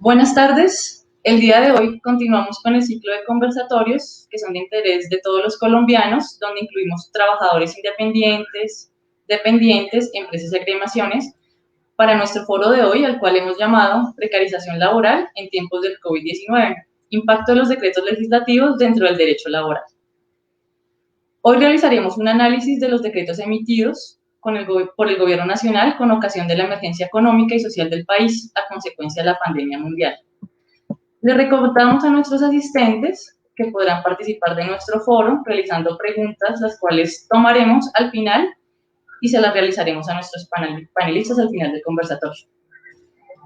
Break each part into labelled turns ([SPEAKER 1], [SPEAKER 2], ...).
[SPEAKER 1] Buenas tardes. El día de hoy continuamos con el ciclo de conversatorios que son de interés de todos los colombianos, donde incluimos trabajadores independientes, dependientes, empresas y agremiaciones, para nuestro foro de hoy, al cual hemos llamado Precarización laboral en tiempos del COVID-19, impacto de los decretos legislativos dentro del derecho laboral. Hoy realizaremos un análisis de los decretos emitidos por el Gobierno Nacional con ocasión de la emergencia económica y social del país a consecuencia de la pandemia mundial. Le recordamos a nuestros asistentes que podrán participar de nuestro foro realizando preguntas, las cuales tomaremos al final y se las realizaremos a nuestros panelistas al final del conversatorio.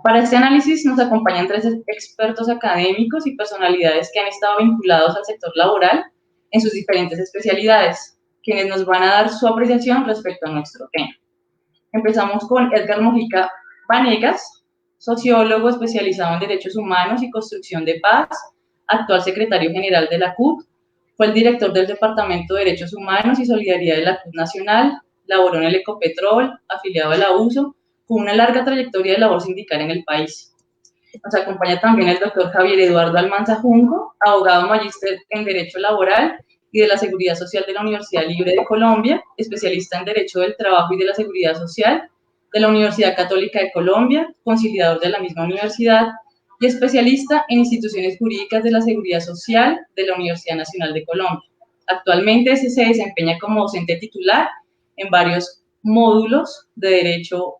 [SPEAKER 1] Para este análisis nos acompañan tres expertos académicos y personalidades que han estado vinculados al sector laboral en sus diferentes especialidades, quienes nos van a dar su apreciación respecto a nuestro tema. Empezamos con Edgar Mojica Vanegas, sociólogo especializado en derechos humanos y construcción de paz, actual secretario general de la CUT, fue el director del Departamento de Derechos Humanos y Solidaridad de la CUT Nacional, laboró en el Ecopetrol, afiliado a la USO, con una larga trayectoria de labor sindical en el país. Nos acompaña también el doctor Javier Eduardo Almanza Junco, abogado magíster en Derecho Laboral y de la Seguridad Social de la Universidad Libre de Colombia, especialista en Derecho del Trabajo y de la Seguridad Social de la Universidad Católica de Colombia, conciliador de la misma universidad y especialista en instituciones jurídicas de la Seguridad Social de la Universidad Nacional de Colombia. Actualmente se desempeña como docente titular en varios módulos de derecho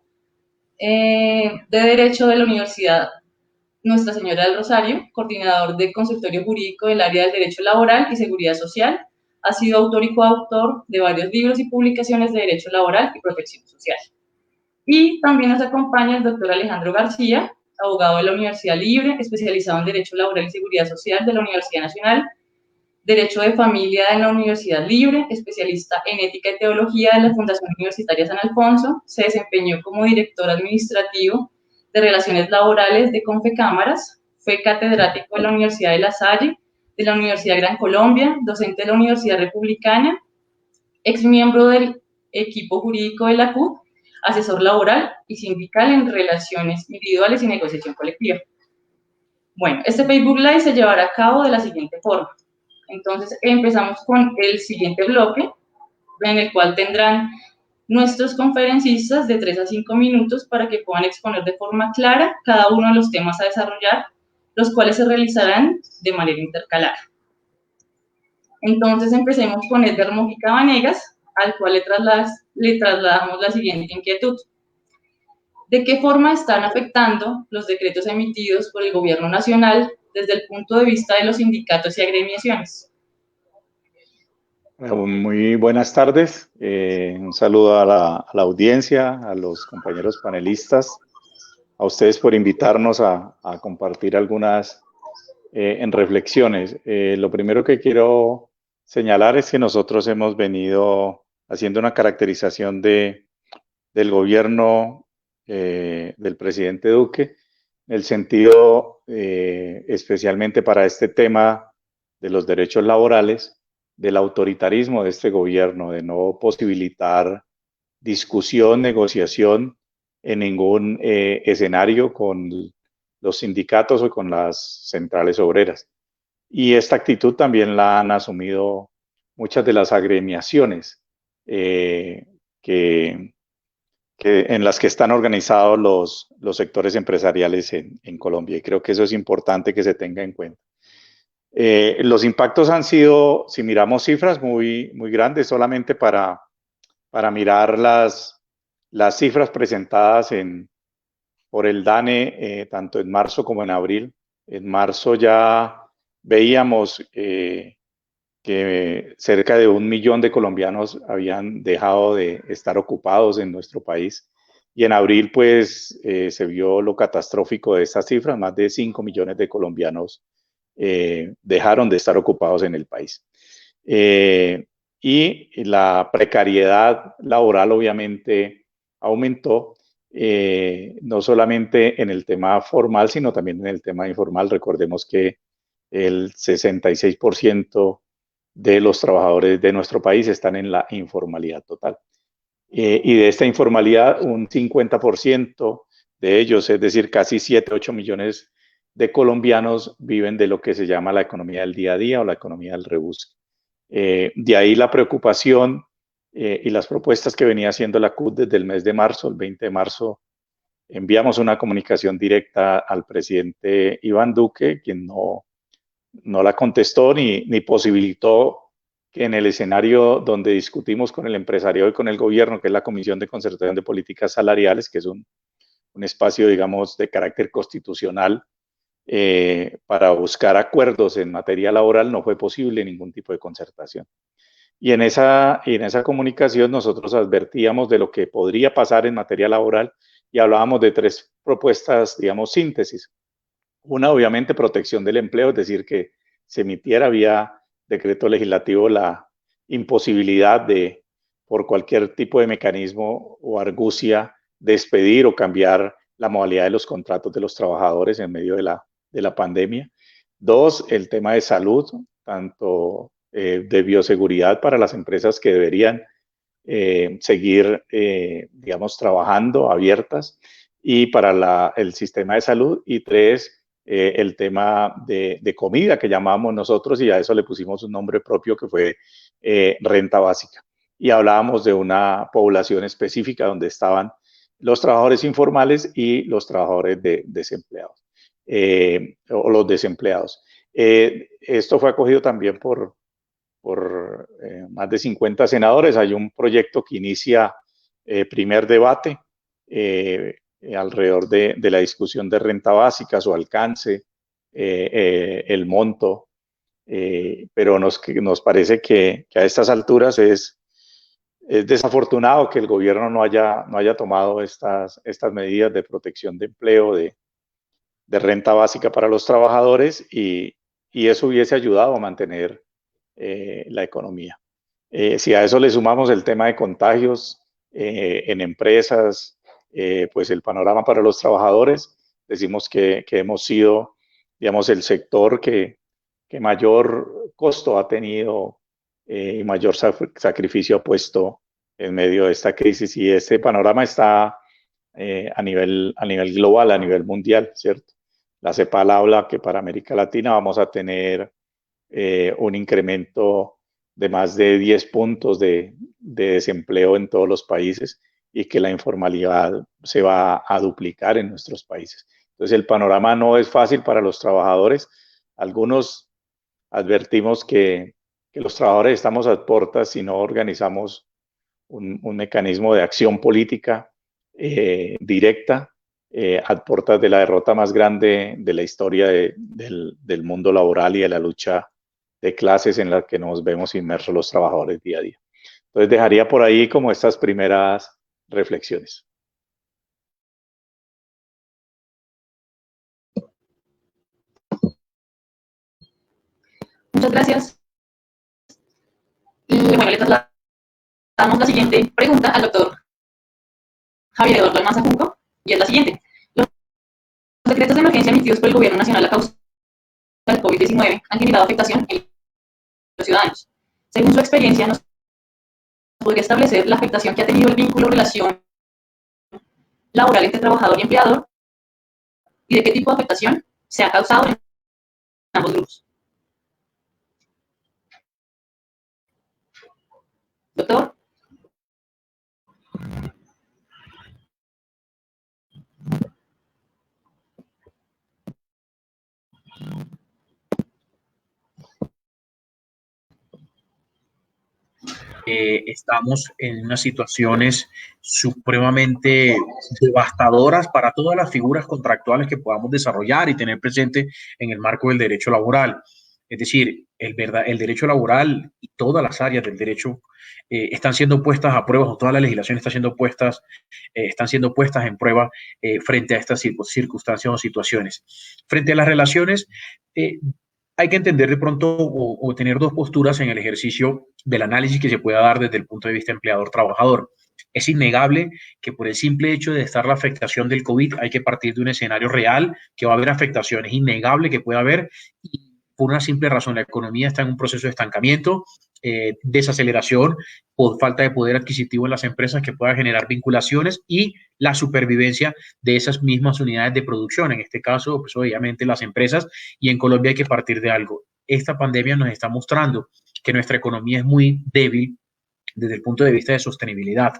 [SPEAKER 1] de la Universidad Nuestra Señora del Rosario, coordinador de consultorio jurídico del área del derecho laboral y seguridad social. Ha sido autor y coautor de varios libros y publicaciones de derecho laboral y protección social. Y también nos acompaña el doctor Alejandro García, abogado de la Universidad Libre, especializado en derecho laboral y seguridad social de la Universidad Nacional, derecho de familia en la Universidad Libre, especialista en ética y teología de la Fundación Universitaria San Alfonso, se desempeñó como director administrativo de Relaciones Laborales de Confecámaras, fue catedrático de la Universidad de La Salle, de la Universidad Gran Colombia, docente de la Universidad Republicana, ex miembro del equipo jurídico de la CUT, asesor laboral y sindical en relaciones individuales y negociación colectiva. Bueno, este Facebook Live se llevará a cabo de la siguiente forma. Entonces, empezamos con el siguiente bloque, en el cual tendrán nuestros conferencistas de 3 a 5 minutos para que puedan exponer de forma clara cada uno de los temas a desarrollar, los cuales se realizarán de manera intercalada. Entonces, empecemos con Edgar Mojica Vanegas, al cual le trasladamos la siguiente inquietud. ¿De qué forma están afectando los decretos emitidos por el Gobierno Nacional desde el punto de vista de los sindicatos y agremiaciones?
[SPEAKER 2] Muy buenas tardes. Un saludo a la audiencia, a los compañeros panelistas, a ustedes por invitarnos a compartir algunas en reflexiones. Lo primero que quiero señalar es que nosotros hemos venido haciendo una caracterización del gobierno del presidente Duque, en el sentido especialmente para este tema de los derechos laborales, del autoritarismo de este gobierno, de no posibilitar discusión, negociación en ningún escenario con los sindicatos o con las centrales obreras. Y esta actitud también la han asumido muchas de las agremiaciones en las que están organizados los sectores empresariales en Colombia. Y creo que eso es importante que se tenga en cuenta. Los impactos han sido, si miramos cifras, muy grandes. Solamente para mirar las cifras presentadas por el DANE, tanto en marzo como en abril. En marzo ya veíamos que cerca de 1 millón de colombianos habían dejado de estar ocupados en nuestro país. Y en abril, pues, se vio lo catastrófico de estas cifras. Más de 5 millones de colombianos dejaron de estar ocupados en el país. Y la precariedad laboral obviamente aumentó, no solamente en el tema formal, sino también en el tema informal. Recordemos que el 66% de los trabajadores de nuestro país están en la informalidad total. Y de esta informalidad, un 50% de ellos, es decir, casi 7, 8 millones de colombianos viven de lo que se llama la economía del día a día o la economía del rebusque. De ahí la preocupación y las propuestas que venía haciendo la CUT desde el mes de marzo, el 20 de marzo, enviamos una comunicación directa al presidente Iván Duque, quien no la contestó ni posibilitó que en el escenario donde discutimos con el empresariado y con el gobierno, que es la Comisión de Concertación de Políticas Salariales, que es un espacio, digamos, de carácter constitucional, para buscar acuerdos en materia laboral, no fue posible ningún tipo de concertación. Y en esa comunicación nosotros advertíamos de lo que podría pasar en materia laboral y hablábamos de 3 propuestas, digamos, síntesis. Una, obviamente, protección del empleo, es decir, que se emitiera vía decreto legislativo la imposibilidad de, por cualquier tipo de mecanismo o argucia, despedir o cambiar la modalidad de los contratos de los trabajadores en medio de la pandemia. 2, el tema de salud, tanto de bioseguridad para las empresas que deberían seguir, digamos, trabajando abiertas, y para el sistema de salud. Y 3, el tema de comida, que llamamos nosotros, y a eso le pusimos un nombre propio que fue renta básica. Y hablábamos de una población específica donde estaban los trabajadores informales y los trabajadores desempleados, o los desempleados. Esto fue acogido también por más de 50 senadores. Hay un proyecto que inicia primer debate alrededor de la discusión de renta básica, su alcance, el monto, pero nos parece que a estas alturas es desafortunado que el gobierno no haya tomado estas medidas de protección de empleo, de renta básica para los trabajadores, y eso hubiese ayudado a mantener la economía. Si a eso le sumamos el tema de contagios en empresas, pues el panorama para los trabajadores, decimos que hemos sido, digamos, el sector que mayor costo ha tenido y mayor sacrificio ha puesto en medio de esta crisis, y este panorama está a nivel global, a nivel mundial, ¿cierto? La CEPAL habla que para América Latina vamos a tener un incremento de más de 10 puntos de desempleo en todos los países, y que la informalidad se va a duplicar en nuestros países. Entonces el panorama no es fácil para los trabajadores. Algunos advertimos que los trabajadores estamos a puertas si no organizamos un mecanismo de acción política directa a puertas de la derrota más grande de la historia del mundo laboral y de la lucha de clases en la que nos vemos inmersos los trabajadores día a día. Entonces dejaría por ahí como estas primeras reflexiones.
[SPEAKER 1] Muchas gracias. Y bueno, le trasladamos la siguiente pregunta al doctor Javier Eduardo Almanza Junco, y es la siguiente. Los decretos de emergencia emitidos por el Gobierno Nacional a causa del COVID-19 han generado afectación en los ciudadanos. Según su experiencia, ¿nos podría establecer la afectación que ha tenido el vínculo relación laboral entre trabajador y empleador, y de qué tipo de afectación se ha causado en ambos grupos? Doctor.
[SPEAKER 3] Estamos en unas situaciones supremamente devastadoras para todas las figuras contractuales que podamos desarrollar y tener presente en el marco del derecho laboral. Es decir, el derecho laboral y todas las áreas del derecho están siendo puestas a prueba, o toda la legislación están siendo puestas en prueba frente a estas circunstancias o situaciones. Frente a las relaciones, hay que entender de pronto o tener dos posturas en el ejercicio del análisis que se pueda dar desde el punto de vista empleador-trabajador. Es innegable que por el simple hecho de estar la afectación del COVID hay que partir de un escenario real que va a haber afectaciones. Es innegable que pueda haber, y por una simple razón, la economía está en un proceso de estancamiento, desaceleración por falta de poder adquisitivo en las empresas que pueda generar vinculaciones y la supervivencia de esas mismas unidades de producción, en este caso, pues obviamente las empresas, y en Colombia hay que partir de algo. Esta pandemia nos está mostrando que nuestra economía es muy débil desde el punto de vista de sostenibilidad.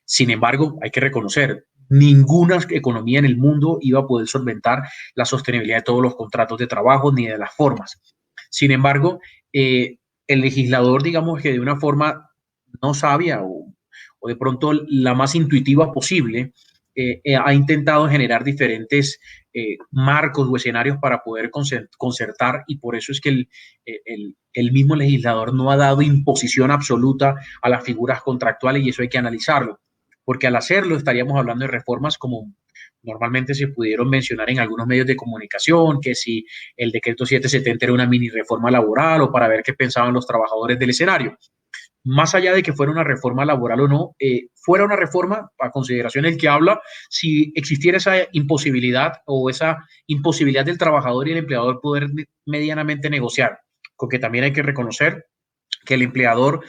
[SPEAKER 3] Sin embargo, hay que reconocer, ninguna economía en el mundo iba a poder solventar la sostenibilidad de todos los contratos de trabajo ni de las formas. Sin embargo, el legislador, digamos que de una forma no sabia o de pronto la más intuitiva posible, ha intentado generar diferentes marcos o escenarios para poder concertar, y por eso es que el mismo legislador no ha dado imposición absoluta a las figuras contractuales, y eso hay que analizarlo, porque al hacerlo estaríamos hablando de reformas como normalmente se pudieron mencionar en algunos medios de comunicación, que si el decreto 770 era una mini reforma laboral o para ver qué pensaban los trabajadores del escenario. Más allá de que fuera una reforma laboral o no, fuera una reforma, a consideración el que habla, si existiera esa imposibilidad o esa imposibilidad del trabajador y el empleador poder medianamente negociar, porque también hay que reconocer que el empleador,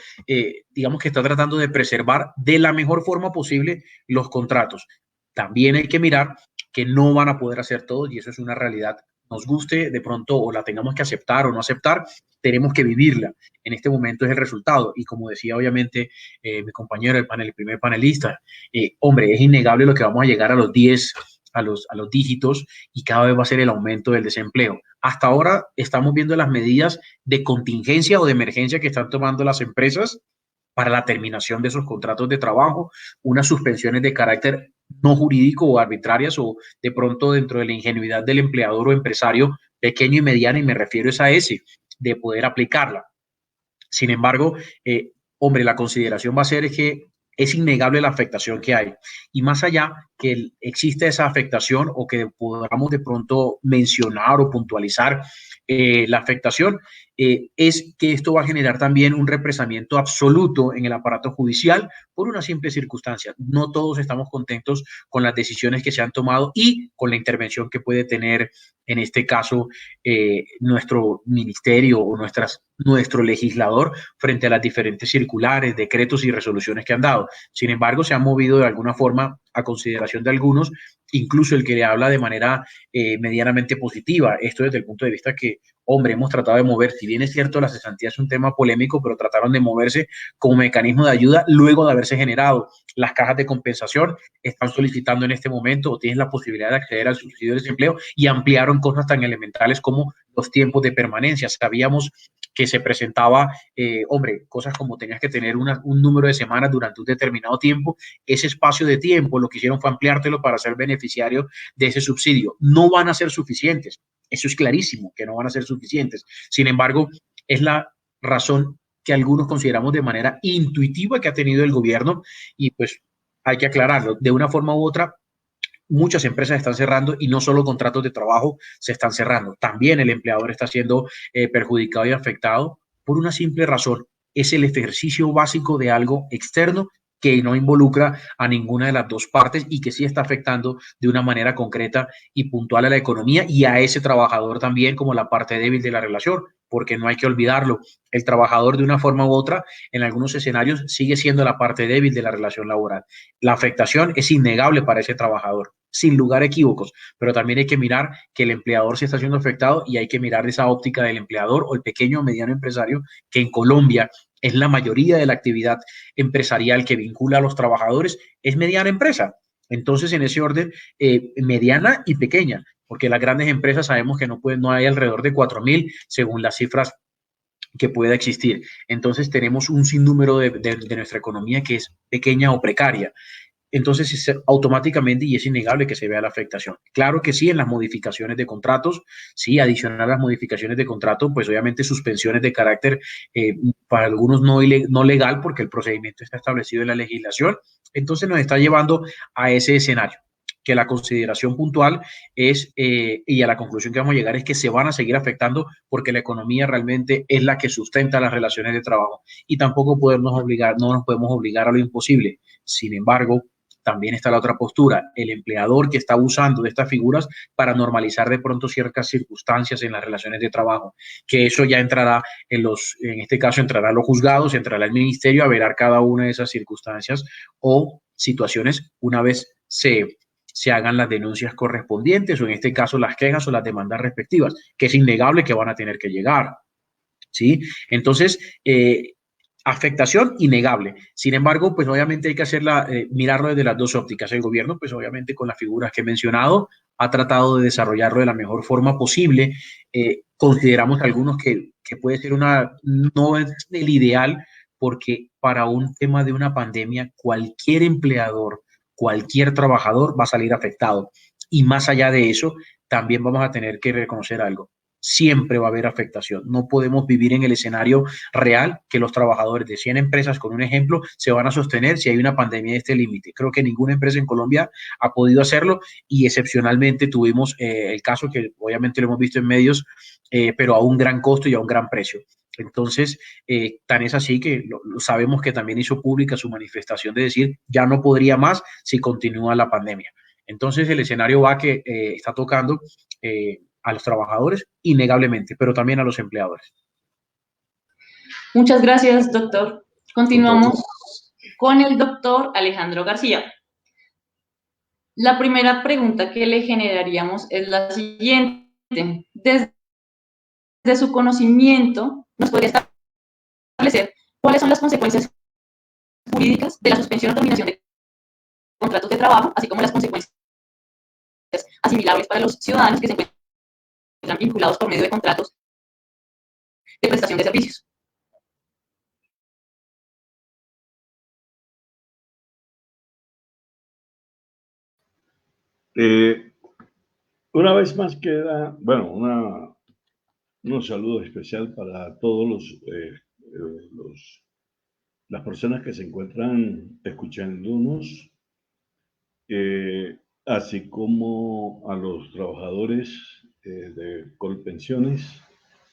[SPEAKER 3] digamos que está tratando de preservar de la mejor forma posible los contratos. También hay que mirar que no van a poder hacer todo, y eso es una realidad. Nos guste de pronto o la tengamos que aceptar o no aceptar, tenemos que vivirla. En este momento es el resultado. Y como decía obviamente mi compañero del panel, el primer panelista, hombre, es innegable lo que vamos a llegar a los 10, a los dígitos, y cada vez va a ser el aumento del desempleo. Hasta ahora estamos viendo las medidas de contingencia o de emergencia que están tomando las empresas para la terminación de esos contratos de trabajo, unas suspensiones de carácter no jurídico o arbitrarias, o de pronto dentro de la ingenuidad del empleador o empresario pequeño y mediano, y me refiero a ese, de poder aplicarla. Sin embargo, hombre, la consideración va a ser que es innegable la afectación que hay. Y más allá que existe esa afectación o que podamos de pronto mencionar o puntualizar la afectación, es que esto va a generar también un represamiento absoluto en el aparato judicial por una simple circunstancia. No todos estamos contentos con las decisiones que se han tomado y con la intervención que puede tener, en este caso, nuestro ministerio o nuestro legislador frente a las diferentes circulares, decretos y resoluciones que han dado. Sin embargo, se han movido de alguna forma a consideración de algunos, incluso el que le habla de manera medianamente positiva. Esto desde el punto de vista que, hombre, hemos tratado de mover, si bien es cierto, la cesantía es un tema polémico, pero trataron de moverse como mecanismo de ayuda luego de haberse generado las cajas de compensación. Están solicitando en este momento o tienen la posibilidad de acceder al subsidio de desempleo, y ampliaron cosas tan elementales como los tiempos de permanencia. Sabíamos que se presentaba, hombre, cosas como tenías que tener un número de semanas durante un determinado tiempo. Ese espacio de tiempo lo que hicieron fue ampliártelo para ser beneficiario de ese subsidio. No van a ser suficientes, eso es clarísimo, que no van a ser suficientes. Sin embargo, es la razón que algunos consideramos de manera intuitiva que ha tenido el gobierno, y pues hay que aclararlo. De una forma u otra, muchas empresas están cerrando, y no solo contratos de trabajo se están cerrando, también el empleador está siendo perjudicado y afectado por una simple razón: es el ejercicio básico de algo externo que no involucra a ninguna de las dos partes y que sí está afectando de una manera concreta y puntual a la economía y a ese trabajador también como la parte débil de la relación, porque no hay que olvidarlo, el trabajador de una forma u otra en algunos escenarios sigue siendo la parte débil de la relación laboral. La afectación es innegable para ese trabajador, sin lugar a equívocos, pero también hay que mirar que el empleador se está siendo afectado, y hay que mirar esa óptica del empleador o el pequeño o mediano empresario, que en Colombia es la mayoría de la actividad empresarial que vincula a los trabajadores, es mediana empresa. Entonces, en ese orden, mediana y pequeña, porque las grandes empresas sabemos que no hay alrededor de 4.000 según las cifras que pueda existir. Entonces, tenemos un sinnúmero de nuestra economía que es pequeña o precaria. Entonces, automáticamente, y es innegable que se vea la afectación. Claro que sí, en las modificaciones de contratos, sí, adicionar a las modificaciones de contrato, pues obviamente suspensiones de carácter, para algunos no legal, porque el procedimiento está establecido en la legislación. Entonces, nos está llevando a ese escenario, que la consideración puntual es, y a la conclusión que vamos a llegar, es que se van a seguir afectando, porque la economía realmente es la que sustenta las relaciones de trabajo, y tampoco no nos podemos obligar a lo imposible. Sin embargo, también está la otra postura, el empleador que está abusando de estas figuras para normalizar de pronto ciertas circunstancias en las relaciones de trabajo, que eso ya entrará en este caso entrará a los juzgados, entrará al ministerio a velar cada una de esas circunstancias o situaciones una vez se hagan las denuncias correspondientes o en este caso las quejas o las demandas respectivas, que es innegable que van a tener que llegar, ¿sí? Entonces, afectación innegable. Sin embargo, pues obviamente hay que mirarlo desde las dos ópticas. El gobierno, pues obviamente con las figuras que he mencionado, ha tratado de desarrollarlo de la mejor forma posible. Consideramos algunos que puede ser no es el ideal, porque para un tema de una pandemia, cualquier empleador, cualquier trabajador va a salir afectado. Y más allá de eso, también vamos a tener que reconocer algo. Siempre va a haber afectación. No podemos vivir en el escenario real que los trabajadores de 100 empresas, con un ejemplo, se van a sostener si hay una pandemia de este límite. Creo que ninguna empresa en Colombia ha podido hacerlo y excepcionalmente tuvimos el caso que obviamente lo hemos visto en medios, pero a un gran costo y a un gran precio. Entonces, tan es así que lo sabemos que también hizo pública su manifestación de decir ya no podría más si continúa la pandemia. Entonces, el escenario va que está tocando a los trabajadores, innegablemente, pero también a los empleadores.
[SPEAKER 1] Muchas gracias, doctor. Continuamos con el doctor Alejandro García. La primera pregunta que le generaríamos es la siguiente. Desde su conocimiento, ¿nos podría establecer cuáles son las consecuencias jurídicas de la suspensión o terminación de contratos de trabajo, así como las consecuencias asimilables para los ciudadanos que se encuentran vinculados por medio de contratos de prestación de servicios?
[SPEAKER 4] Una vez más queda, bueno, un saludo especial para todos las personas que se encuentran escuchándonos, así como a los trabajadores de Colpensiones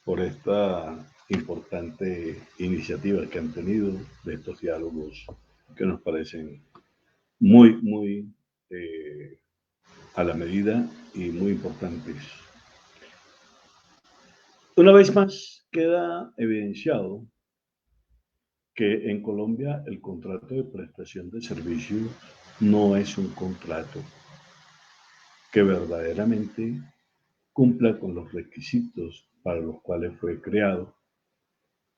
[SPEAKER 4] por esta importante iniciativa que han tenido de estos diálogos que nos parecen muy a la medida y muy importantes. Una vez más queda evidenciado que en Colombia el contrato de prestación de servicios no es un contrato que verdaderamente cumpla con los requisitos para los cuales fue creado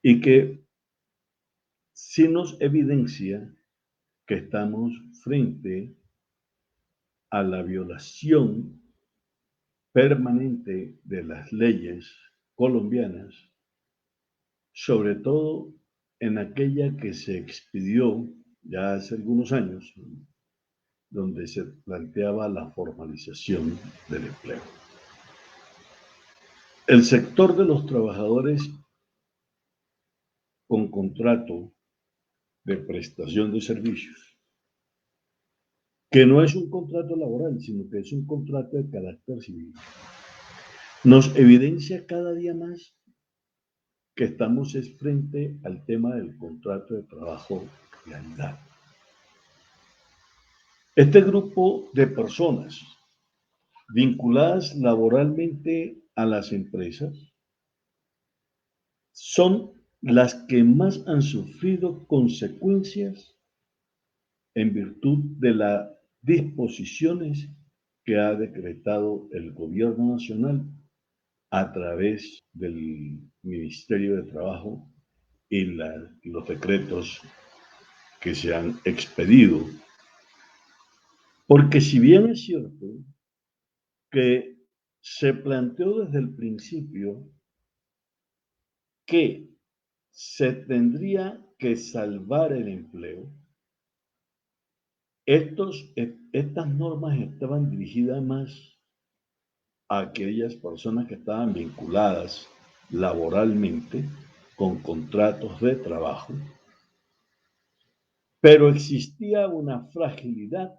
[SPEAKER 4] y que sí nos evidencia que estamos frente a la violación permanente de las leyes colombianas, sobre todo en aquella que se expidió ya hace algunos años, donde se planteaba la formalización del empleo. El sector de los trabajadores con contrato de prestación de servicios, que no es un contrato laboral, sino que es un contrato de carácter civil, nos evidencia cada día más que estamos frente al tema del contrato de trabajo realidad. Este grupo de personas vinculadas laboralmente a las empresas son las que más han sufrido consecuencias en virtud de las disposiciones que ha decretado el gobierno nacional a través del Ministerio de Trabajo y los decretos que se han expedido. Porque si bien es cierto que se planteó desde el principio que se tendría que salvar el empleo, estas normas estaban dirigidas más a aquellas personas que estaban vinculadas laboralmente con contratos de trabajo, pero existía una fragilidad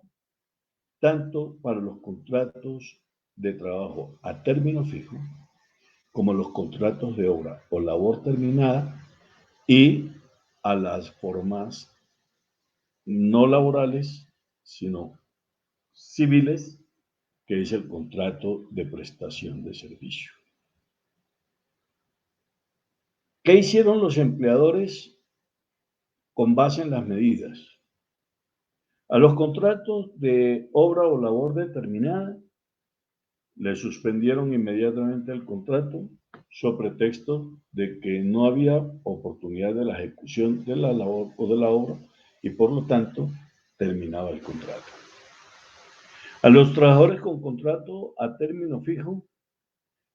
[SPEAKER 4] tanto para los contratos de trabajo a término fijo como los contratos de obra o labor terminada y a las formas no laborales, sino civiles, que es el contrato de prestación de servicio. ¿Qué hicieron los empleadores con base en las medidas? A los contratos de obra o labor determinada le suspendieron inmediatamente el contrato sobre pretexto de que no había oportunidad de la ejecución de la labor o de la obra y por lo tanto terminaba el contrato. A los trabajadores con contrato a término fijo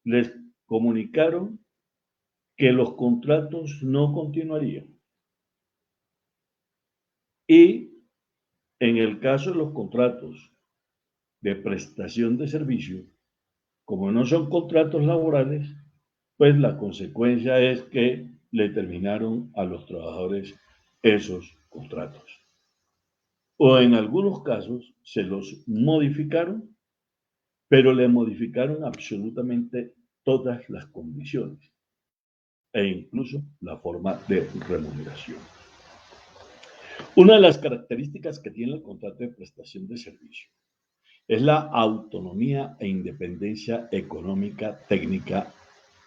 [SPEAKER 4] les comunicaron que los contratos no continuarían. Y en el caso de los contratos de prestación de servicio, como no son contratos laborales, pues la consecuencia es que le terminaron a los trabajadores esos contratos. O en algunos casos se los modificaron, pero le modificaron absolutamente todas las condiciones e incluso la forma de remuneración. Una de las características que tiene el contrato de prestación de servicio es la autonomía e independencia económica, técnica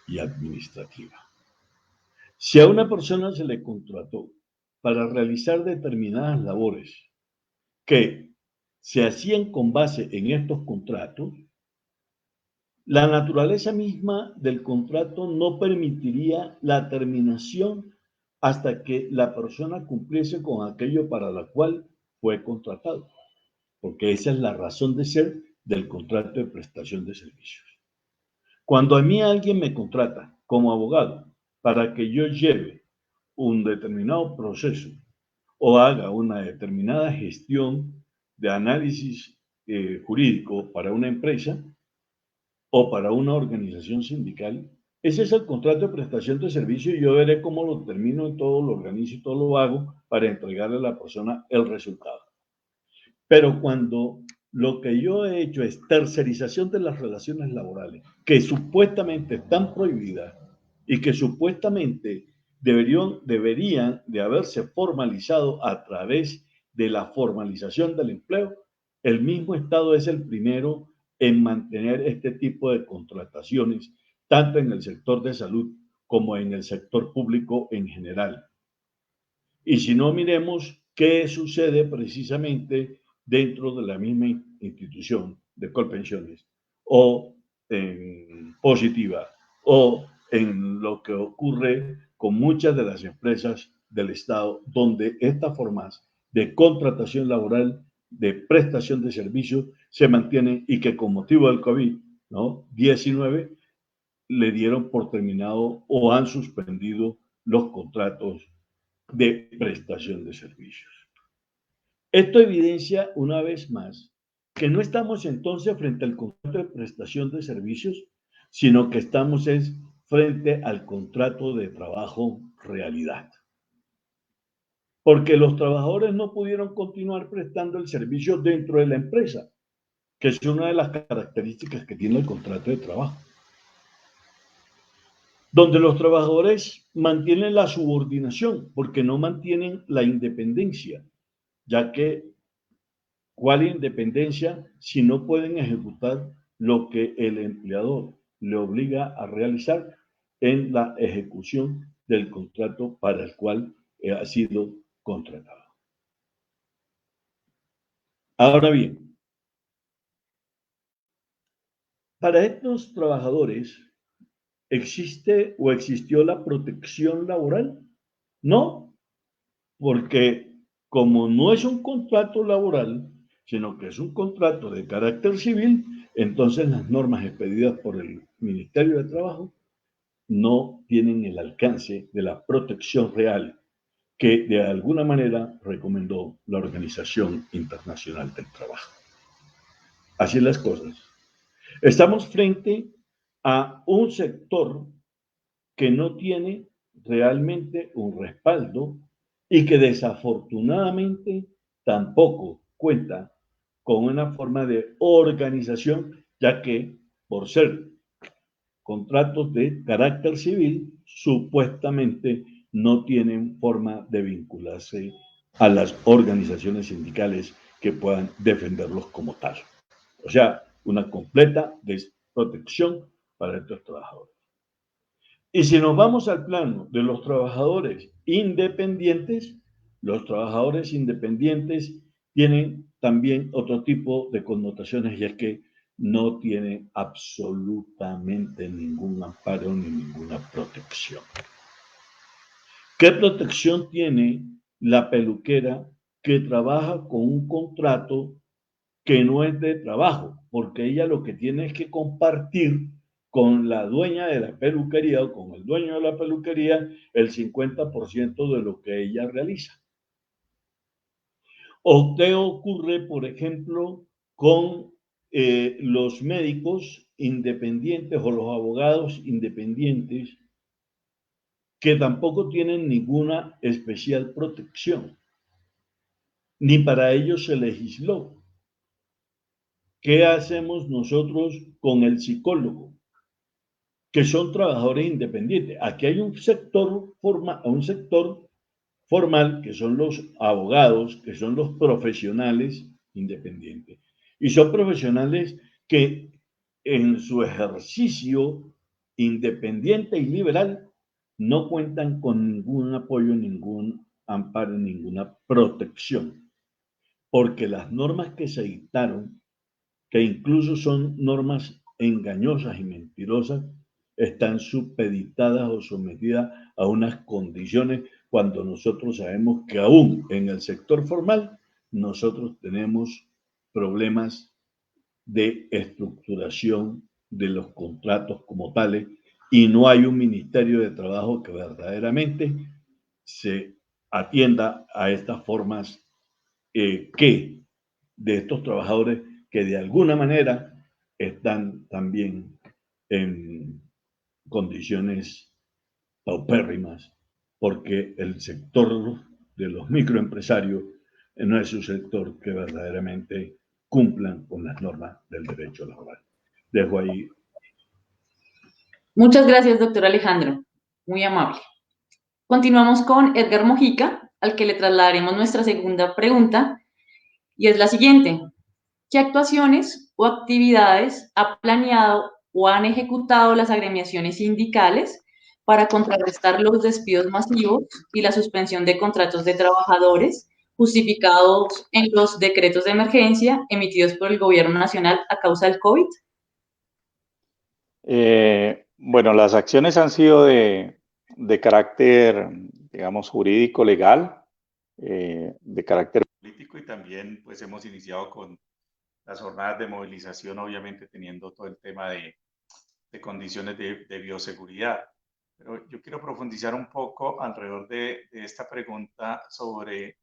[SPEAKER 4] y administrativa. Si a una persona se le contrató para realizar determinadas labores que se hacían con base en estos contratos, la naturaleza misma del contrato no permitiría la terminación hasta que la persona cumpliese con aquello para la cual fue contratado, porque esa es la razón de ser del contrato de prestación de servicios. Cuando a mí alguien me contrata como abogado para que yo lleve un determinado proceso o haga una determinada gestión de análisis jurídico para una empresa o para una organización sindical, ese es el contrato de prestación de servicio y yo veré cómo lo termino y todo lo organizo y todo lo hago para entregarle a la persona el resultado. Pero cuando lo que yo he hecho es tercerización de las relaciones laborales, que supuestamente están prohibidas y que supuestamente deberían de haberse formalizado a través de la formalización del empleo, el mismo Estado es el primero en mantener este tipo de contrataciones, tanto en el sector de salud como en el sector público en general. Y si no, miremos qué sucede precisamente dentro de la misma institución de Colpensiones o en Positiva o en lo que ocurre con muchas de las empresas del Estado, donde estas formas de contratación laboral, de prestación de servicios se mantienen y que con motivo del COVID-19 le dieron por terminado o han suspendido los contratos de prestación de servicios. Esto evidencia una vez más que no estamos entonces frente al contrato de prestación de servicios, sino que estamos frente al contrato de trabajo realidad. Porque los trabajadores no pudieron continuar prestando el servicio dentro de la empresa, que es una de las características que tiene el contrato de trabajo, donde los trabajadores mantienen la subordinación porque no mantienen la independencia, ya que ¿cuál independencia si no pueden ejecutar lo que el empleador le obliga a realizar en la ejecución del contrato para el cual ha sido contratado? Ahora bien, para estos trabajadores, ¿existe o existió la protección laboral? No, porque como no es un contrato laboral, sino que es un contrato de carácter civil, entonces las normas expedidas por el Ministerio de Trabajo no tienen el alcance de la protección real que de alguna manera recomendó la Organización Internacional del Trabajo. Así las cosas. Estamos frente a un sector que no tiene realmente un respaldo y que desafortunadamente tampoco cuenta con una forma de organización, ya que por ser contratos de carácter civil, supuestamente no tienen forma de vincularse a las organizaciones sindicales que puedan defenderlos como tal. O sea, una completa desprotección para estos trabajadores. Y si nos vamos al plano de los trabajadores independientes tienen también otro tipo de connotaciones, y es que no tienen absolutamente ningún amparo ni ninguna protección. ¿Qué protección tiene la peluquera que trabaja con un contrato que no es de trabajo? Porque ella lo que tiene es que compartir con la dueña de la peluquería o con el dueño de la peluquería el 50% de lo que ella realiza. ¿O qué ocurre, por ejemplo, con los médicos independientes o los abogados independientes que tampoco tienen ninguna especial protección? Ni para ellos se legisló. ¿Qué hacemos nosotros con el psicólogo? Que son trabajadores independientes. Aquí hay un sector formal, que son los abogados, que son los profesionales independientes. Y son profesionales que en su ejercicio independiente y liberal no cuentan con ningún apoyo, ningún amparo, ninguna protección. Porque las normas que se dictaron, que incluso son normas engañosas y mentirosas, están supeditadas o sometidas a unas condiciones, cuando nosotros sabemos que aún en el sector formal nosotros tenemos problemas de estructuración de los contratos como tales, y no hay un Ministerio de Trabajo que verdaderamente se atienda a estas formas que de estos trabajadores que de alguna manera están también en condiciones paupérrimas, porque el sector de los microempresarios no es un sector que verdaderamente cumplan con las normas del derecho laboral. Dejo ahí.
[SPEAKER 1] Muchas gracias, doctor Alejandro. Muy amable. Continuamos con Edgar Mojica, al que le trasladaremos nuestra segunda pregunta, y es la siguiente. ¿Qué actuaciones o actividades ha planeado o han ejecutado las agremiaciones sindicales para contrarrestar los despidos masivos y la suspensión de contratos de trabajadores justificados en los decretos de emergencia emitidos por el Gobierno Nacional a causa del COVID?
[SPEAKER 2] Bueno, las acciones han sido de carácter, digamos, jurídico, legal, de carácter político, y también pues hemos iniciado con las jornadas de movilización, obviamente teniendo todo el tema de condiciones de bioseguridad. Pero yo quiero profundizar un poco alrededor de esta pregunta sobre,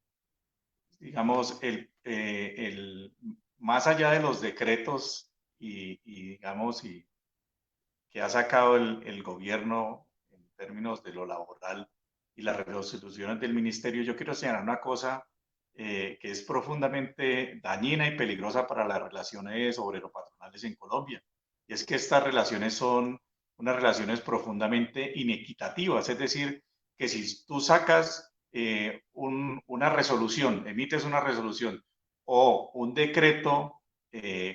[SPEAKER 2] digamos, más allá de los decretos y digamos, que ha sacado el gobierno en términos de lo laboral y las resoluciones del ministerio, yo quiero señalar una cosa que es profundamente dañina y peligrosa para las relaciones obrero-patronales en Colombia. Y es que estas relaciones son unas relaciones profundamente inequitativas. Es decir, que si tú sacas una resolución, emites una resolución o un decreto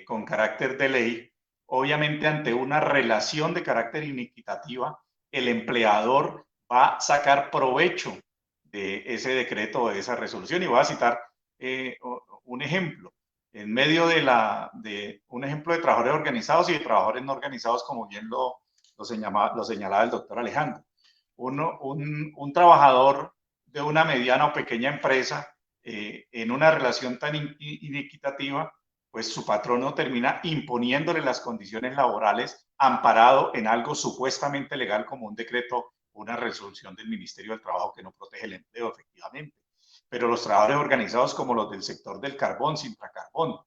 [SPEAKER 2] con carácter de ley, obviamente ante una relación de carácter inequitativa, el empleador va a sacar provecho de ese decreto o de esa resolución. Y voy a citar un ejemplo. En medio de un ejemplo de trabajadores organizados y de trabajadores no organizados, como bien lo señalaba el doctor Alejandro. Un trabajador de una mediana o pequeña empresa en una relación tan inequitativa, pues su patrono termina imponiéndole las condiciones laborales amparado en algo supuestamente legal como un decreto, una resolución del Ministerio del Trabajo que no protege el empleo, efectivamente. Pero los trabajadores organizados como los del sector del carbón, Sintracarbón,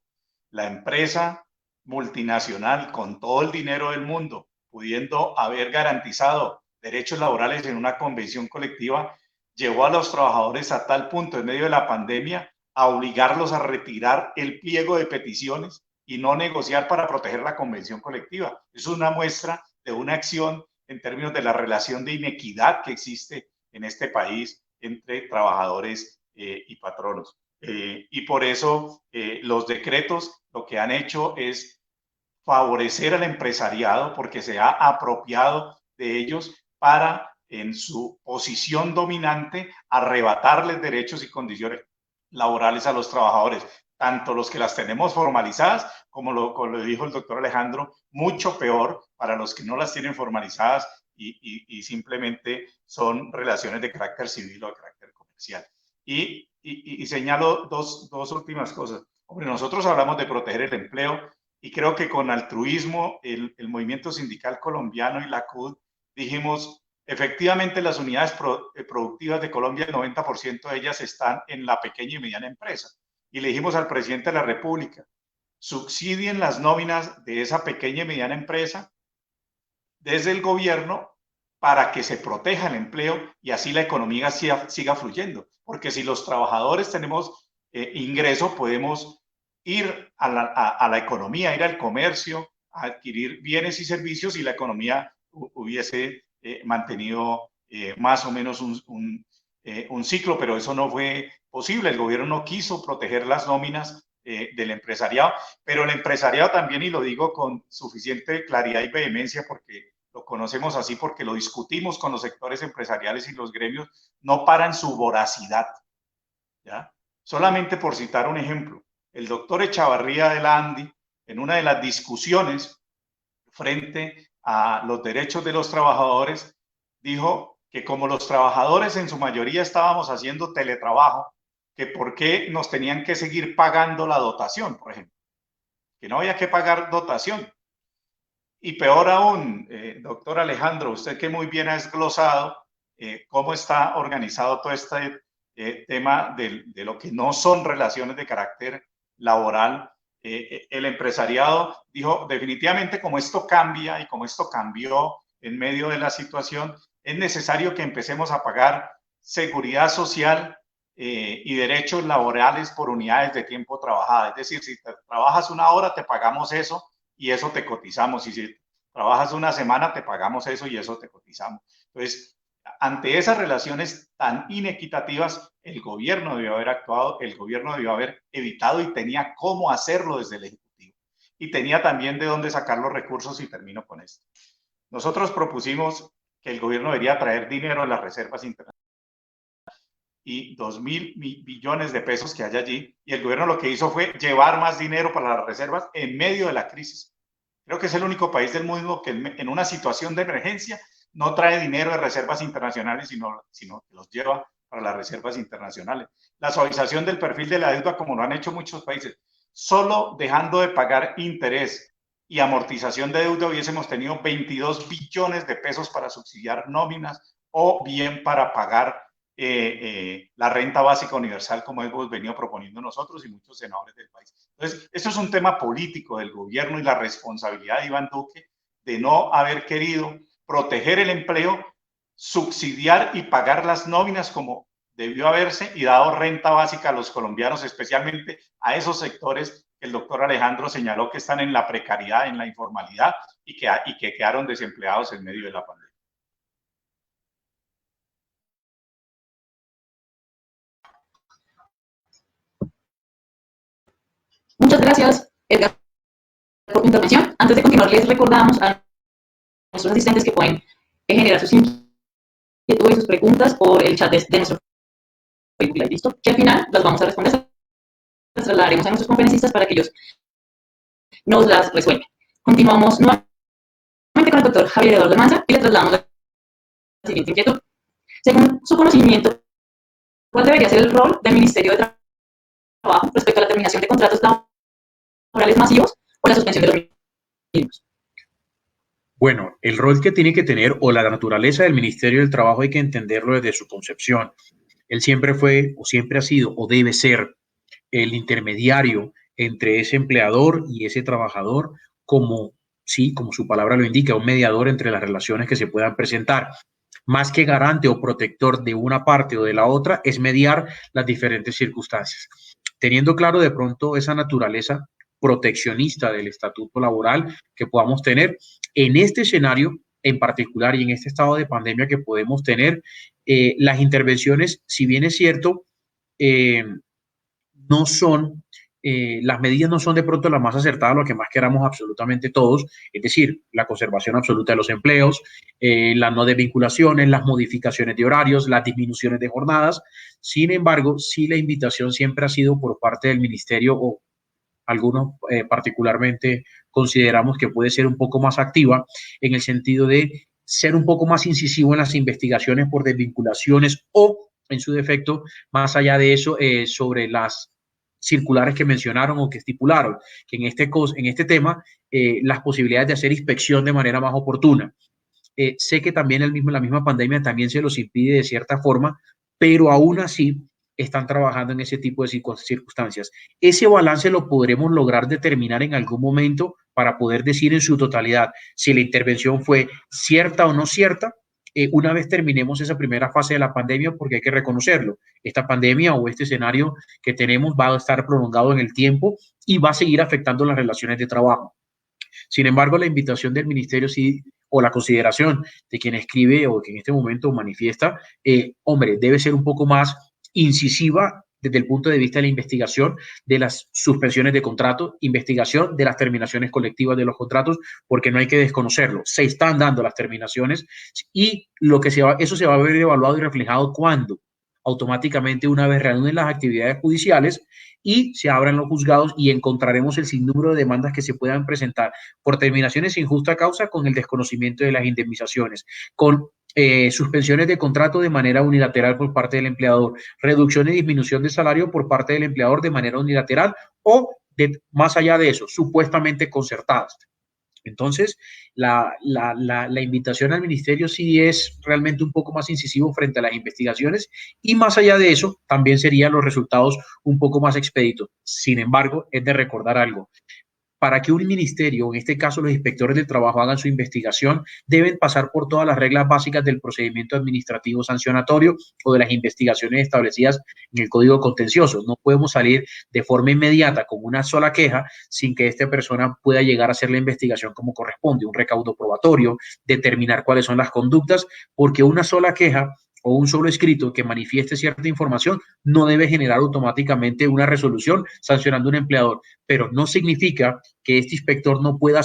[SPEAKER 2] la empresa multinacional con todo el dinero del mundo, pudiendo haber garantizado derechos laborales en una convención colectiva, llevó a los trabajadores a tal punto en medio de la pandemia a obligarlos a retirar el pliego de peticiones y no negociar para proteger la convención colectiva. Es una muestra de una acción en términos de la relación de inequidad que existe en este país entre trabajadores y patronos.
[SPEAKER 5] Y por eso los decretos lo que han hecho es favorecer al empresariado porque se ha apropiado de ellos para, en su posición dominante, arrebatarles derechos y condiciones laborales a los trabajadores, tanto los que las tenemos formalizadas, como lo dijo el doctor Alejandro, mucho peor para los que no las tienen formalizadas y simplemente son relaciones de carácter civil o de carácter comercial. Y señalo dos últimas cosas. Hombre, nosotros hablamos de proteger el empleo y creo que con altruismo el movimiento sindical colombiano y la CUT dijimos, efectivamente las unidades productivas de Colombia, el 90% de ellas están en la pequeña y mediana empresa. Y le dijimos al presidente de la República, subsidien las nóminas de esa pequeña y mediana empresa desde el gobierno para que se proteja el empleo y así la economía siga fluyendo. Porque si los trabajadores tenemos ingreso, podemos ir a la economía, ir al comercio, a adquirir bienes y servicios y la economía hubiese mantenido más o menos un ciclo, pero eso no fue posible. El gobierno no quiso proteger las nóminas del empresariado, pero el empresariado también, y lo digo con suficiente claridad y vehemencia porque lo conocemos así, porque lo discutimos con los sectores empresariales y los gremios, no paran su voracidad, ¿ya? Solamente por citar un ejemplo, el doctor Echavarría de la ANDI, en una de las discusiones frente a los derechos de los trabajadores, dijo que como los trabajadores en su mayoría estábamos haciendo teletrabajo, que por qué nos tenían que seguir pagando la dotación, por ejemplo, que no había que pagar dotación. Y peor aún, doctor Alejandro, usted que muy bien ha desglosado cómo está organizado todo este tema de lo que no son relaciones de carácter laboral, el empresariado dijo, definitivamente como esto cambia y como esto cambió en medio de la situación, es necesario que empecemos a pagar seguridad social y derechos laborales por unidades de tiempo trabajada. Es decir, si trabajas una hora, te pagamos eso y eso te cotizamos. Y si trabajas una semana, te pagamos eso y eso te cotizamos. Entonces, ante esas relaciones tan inequitativas, el gobierno debió haber actuado, el gobierno debió haber evitado y tenía cómo hacerlo desde el Ejecutivo. Y tenía también de dónde sacar los recursos y termino con esto. Nosotros propusimos que el gobierno debería traer dinero a las reservas internacionales y 2.000 billones de pesos que hay allí. Y el gobierno lo que hizo fue llevar más dinero para las reservas en medio de la crisis. Creo que es el único país del mundo que en una situación de emergencia no trae dinero de reservas internacionales, sino que los lleva para las reservas internacionales. La suavización del perfil de la deuda, como lo han hecho muchos países, solo dejando de pagar interés y amortización de deuda hubiésemos tenido 22 billones de pesos para subsidiar nóminas o bien para pagar la renta básica universal, como hemos venido proponiendo nosotros y muchos senadores del país. Entonces, esto es un tema político del gobierno y la responsabilidad de Iván Duque de no haber querido proteger el empleo, subsidiar y pagar las nóminas como debió haberse y dado renta básica a los colombianos, especialmente a esos sectores que el doctor Alejandro señaló que están en la precariedad, en la informalidad y que quedaron desempleados en medio de la pandemia.
[SPEAKER 1] Muchas gracias, Edgar, por tu intervención. Antes de continuar, les recordamos a nuestros asistentes que pueden generar sus inquietudes y sus preguntas por el chat de nuestro Facebook Live, ¿listo? Que al final las vamos a responder, las trasladaremos a nuestros conferencistas para que ellos nos las resuelvan. Continuamos nuevamente con el doctor Javier Eduardo Almanza y le trasladamos la siguiente inquietud. Según su conocimiento, ¿cuál debería ser el rol del Ministerio de Trabajo respecto a la terminación de contratos laborales masivos o la suspensión de los mismos?
[SPEAKER 3] Bueno, el rol que tiene que tener o la naturaleza del Ministerio del Trabajo hay que entenderlo desde su concepción. Él siempre fue o siempre ha sido o debe ser el intermediario entre ese empleador y ese trabajador como, sí, como su palabra lo indica, un mediador entre las relaciones que se puedan presentar. Más que garante o protector de una parte o de la otra, es mediar las diferentes circunstancias. Teniendo claro de pronto esa naturaleza proteccionista del estatuto laboral que podamos tener en este escenario en particular y en este estado de pandemia que podemos tener, las intervenciones, si bien es cierto, no son, las medidas no son de pronto las más acertadas, lo que más queramos absolutamente todos, es decir, la conservación absoluta de los empleos, las no desvinculaciones, las modificaciones de horarios, las disminuciones de jornadas. Sin embargo, sí la invitación siempre ha sido por parte del ministerio, o algunos particularmente consideramos que puede ser un poco más activa, en el sentido de ser un poco más incisivo en las investigaciones por desvinculaciones o, en su defecto, más allá de eso, sobre las circulares que mencionaron o que estipularon, que en este tema, las posibilidades de hacer inspección de manera más oportuna. Sé que también la misma pandemia también se los impide de cierta forma, pero aún así están trabajando en ese tipo de circunstancias. Ese balance lo podremos lograr determinar en algún momento para poder decir en su totalidad si la intervención fue cierta o no cierta, una vez terminemos esa primera fase de la pandemia, porque hay que reconocerlo, esta pandemia o este escenario que tenemos va a estar prolongado en el tiempo y va a seguir afectando las relaciones de trabajo. Sin embargo, la invitación del ministerio sí, o la consideración de quien escribe o que en este momento manifiesta, hombre, debe ser un poco más incisiva desde el punto de vista de la investigación de las suspensiones de contrato, investigación de las terminaciones colectivas de los contratos, porque no hay que desconocerlo. Se están dando las terminaciones y eso se va a ver evaluado y reflejado cuando automáticamente, una vez reanuden las actividades judiciales y se abran los juzgados, y encontraremos el sinnúmero de demandas que se puedan presentar por terminaciones sin justa causa, con el desconocimiento de las indemnizaciones, con suspensiones de contrato de manera unilateral por parte del empleador, reducción y disminución de salario por parte del empleador de manera unilateral o, más allá de eso, supuestamente concertadas. Entonces, la invitación al ministerio sí es realmente un poco más incisivo frente a las investigaciones, y más allá de eso, también serían los resultados un poco más expeditos. Sin embargo, es de recordar algo. Para que un ministerio, en este caso los inspectores del trabajo, hagan su investigación, deben pasar por todas las reglas básicas del procedimiento administrativo sancionatorio o de las investigaciones establecidas en el Código Contencioso. No podemos salir de forma inmediata con una sola queja sin que esta persona pueda llegar a hacer la investigación como corresponde, un recaudo probatorio, determinar cuáles son las conductas, porque una sola queja o un solo escrito que manifieste cierta información no debe generar automáticamente una resolución sancionando a un empleador, pero no significa que este inspector no pueda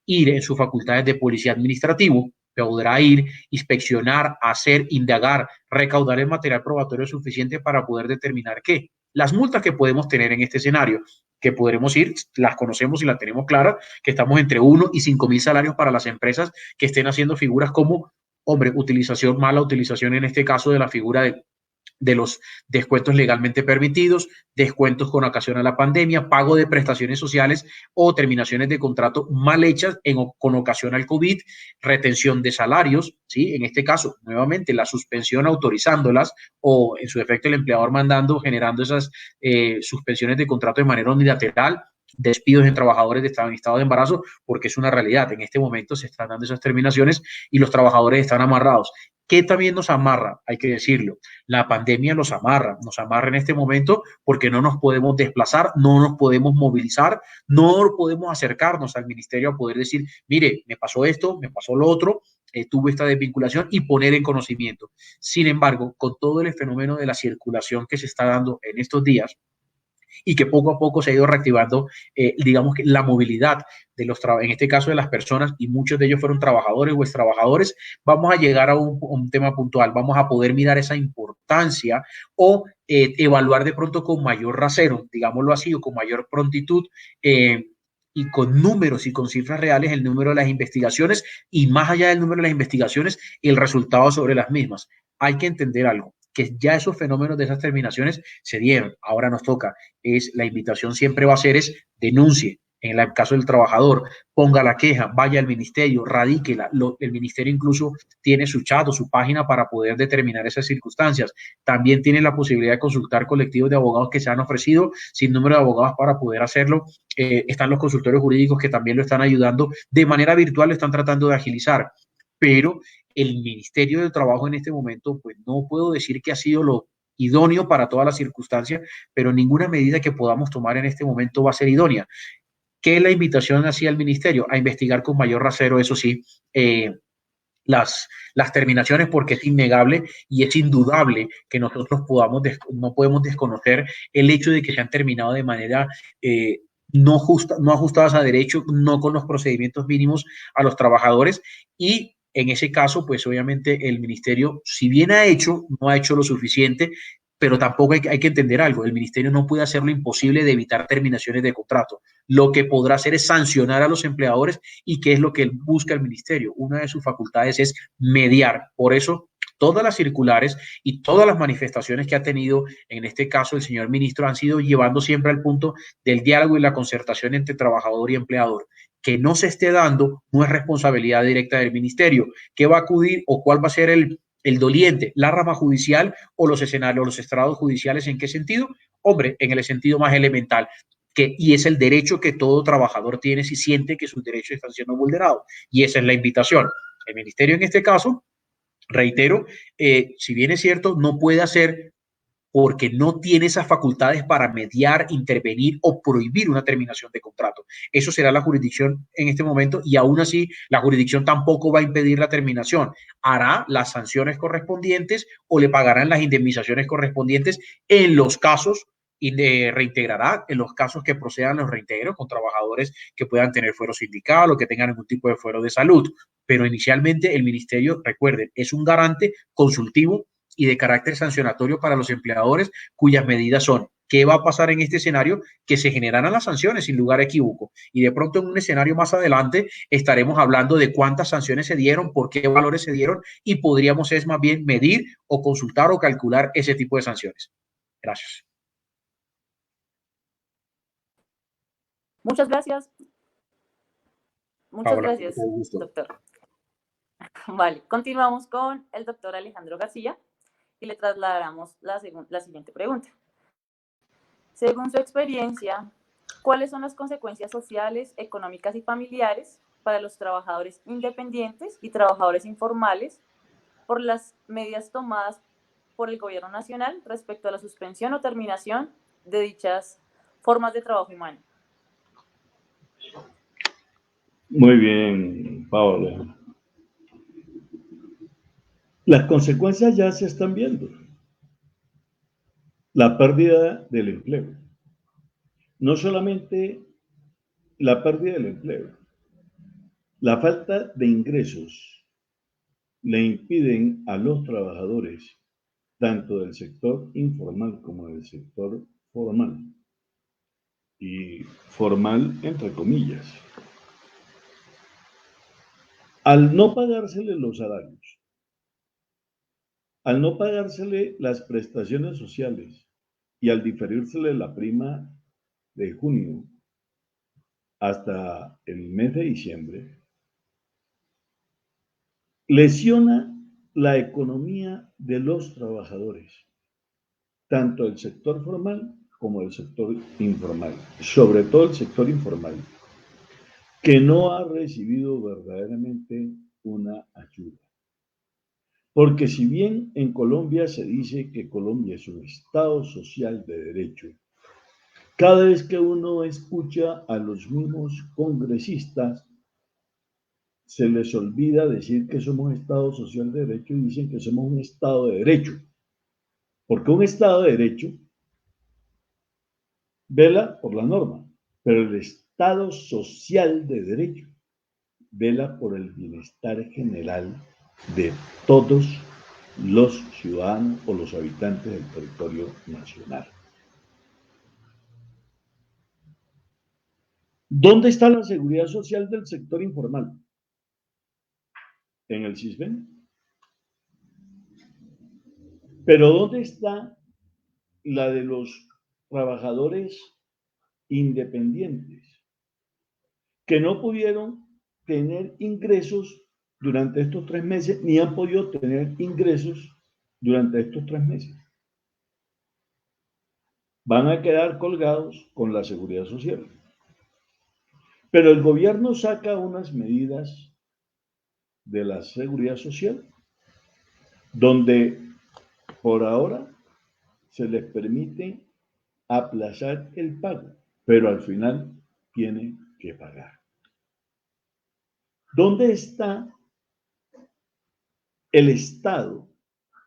[SPEAKER 3] ir en sus facultades de policía administrativo, podrá ir, inspeccionar, hacer, indagar, recaudar el material probatorio suficiente para poder determinar que las multas que podemos tener en este escenario, que podremos ir, las conocemos y las tenemos claras, que estamos entre 1 y 5.000 salarios para las empresas que estén haciendo figuras como, hombre, mala utilización en este caso de la figura de los descuentos legalmente permitidos, descuentos con ocasión a la pandemia, pago de prestaciones sociales o terminaciones de contrato mal hechas con ocasión al COVID, retención de salarios, ¿sí? En este caso, nuevamente, la suspensión autorizándolas, o en su efecto el empleador generando esas suspensiones de contrato de manera unilateral, despidos de trabajadores en estado de embarazo, porque es una realidad. En este momento se están dando esas terminaciones y los trabajadores están amarrados. ¿Qué también nos amarra? Hay que decirlo. La pandemia nos amarra en este momento porque no nos podemos desplazar, no nos podemos movilizar, no podemos acercarnos al ministerio a poder decir, mire, me pasó esto, me pasó lo otro, tuve esta desvinculación, y poner en conocimiento. Sin embargo, con todo el fenómeno de la circulación que se está dando en estos días, y que poco a poco se ha ido reactivando, digamos que la movilidad en este caso de las personas, y muchos de ellos fueron trabajadores o extrabajadores, vamos a llegar a un tema puntual, vamos a poder mirar esa importancia o evaluar de pronto con mayor rasero, digámoslo así, o con mayor prontitud, y con números y con cifras reales, el número de las investigaciones, y más allá del número de las investigaciones, el resultado sobre las mismas. Hay que entender algo, que ya esos fenómenos de esas terminaciones se dieron. Ahora nos toca, la invitación siempre va a ser denuncie. En el caso del trabajador, ponga la queja, vaya al ministerio, radíquela. El ministerio incluso tiene su chat o su página para poder determinar esas circunstancias. También tiene la posibilidad de consultar colectivos de abogados que se han ofrecido, sin número de abogados para poder hacerlo. Están los consultorios jurídicos que también lo están ayudando. De manera virtual lo están tratando de agilizar. Pero el Ministerio del Trabajo en este momento, pues no puedo decir que ha sido lo idóneo para todas las circunstancias, pero ninguna medida que podamos tomar en este momento va a ser idónea. ¿Qué es la invitación hacia el ministerio? A investigar con mayor rasero, eso sí, las terminaciones, porque es innegable y es indudable que nosotros no podemos desconocer el hecho de que se han terminado de manera no ajustadas a derecho, no con los procedimientos mínimos a los trabajadores, y en ese caso, pues obviamente el ministerio, si bien no ha hecho lo suficiente, pero tampoco hay que entender algo, el ministerio no puede hacer lo imposible de evitar terminaciones de contrato. Lo que podrá hacer es sancionar a los empleadores, y ¿qué es lo que busca el ministerio? Una de sus facultades es mediar. Por eso, todas las circulares y todas las manifestaciones que ha tenido, en este caso el señor ministro, han sido llevando siempre al punto del diálogo y la concertación entre trabajador y empleador. Que no se esté dando no es responsabilidad directa del ministerio. ¿Qué va a acudir o cuál va a ser el doliente? ¿La rama judicial o los escenarios, los estrados judiciales? ¿En qué sentido? Hombre, en el sentido más elemental, y es el derecho que todo trabajador tiene si siente que sus derechos están siendo vulnerados. Y esa es la invitación. El ministerio en este caso, reitero, si bien es cierto, no puede hacer, porque no tiene esas facultades para mediar, intervenir o prohibir una terminación de contrato. Eso será la jurisdicción en este momento, y aún así la jurisdicción tampoco va a impedir la terminación. Hará las sanciones correspondientes o le pagarán las indemnizaciones correspondientes en los casos, y reintegrará en los casos que procedan los reintegros con trabajadores que puedan tener fuero sindical o que tengan algún tipo de fuero de salud. Pero inicialmente el ministerio, recuerden, es un garante consultivo y de carácter sancionatorio para los empleadores, cuyas medidas son: ¿qué va a pasar en este escenario? Que se generarán las sanciones sin lugar a equívoco, y de pronto en un escenario más adelante estaremos hablando de cuántas sanciones se dieron, por qué valores se dieron, y podríamos es más bien medir o consultar o calcular ese tipo de sanciones. Gracias.
[SPEAKER 6] Muchas gracias. Muchas
[SPEAKER 3] Paola,
[SPEAKER 6] gracias, doctor. Vale, continuamos con el doctor Alejandro García y le trasladamos la siguiente pregunta. Según su experiencia, ¿cuáles son las consecuencias sociales, económicas y familiares para los trabajadores independientes y trabajadores informales por las medidas tomadas por el gobierno nacional respecto a la suspensión o terminación de dichas formas de trabajo humano?
[SPEAKER 4] Muy bien, Paola. Las consecuencias ya se están viendo. La pérdida del empleo. No solamente la pérdida del empleo, la falta de ingresos le impiden a los trabajadores, tanto del sector informal como del sector formal, y formal entre comillas, al no pagársele los salarios, al no pagársele las prestaciones sociales y al diferírsele la prima de junio hasta el mes de diciembre, lesiona la economía de los trabajadores, tanto del sector formal como del sector informal, sobre todo el sector informal, que no ha recibido verdaderamente una ayuda. Porque si bien en Colombia se dice que Colombia es un Estado social de derecho, cada vez que uno escucha a los mismos congresistas, se les olvida decir que somos Estado social de derecho y dicen que somos un Estado de derecho. Porque un Estado de derecho vela por la norma, pero el Estado social de derecho vela por el bienestar general de todos los ciudadanos o los habitantes del territorio nacional. ¿Dónde está la seguridad social del sector informal? En el CISBEN. Pero ¿dónde está la de los trabajadores independientes que no pudieron tener ingresos durante estos 3 meses, ni han podido tener ingresos durante estos 3 meses? Van a quedar colgados con la seguridad social. Pero el gobierno saca unas medidas de la seguridad social donde por ahora se les permite aplazar el pago, pero al final tienen que pagar. ¿Dónde está el Estado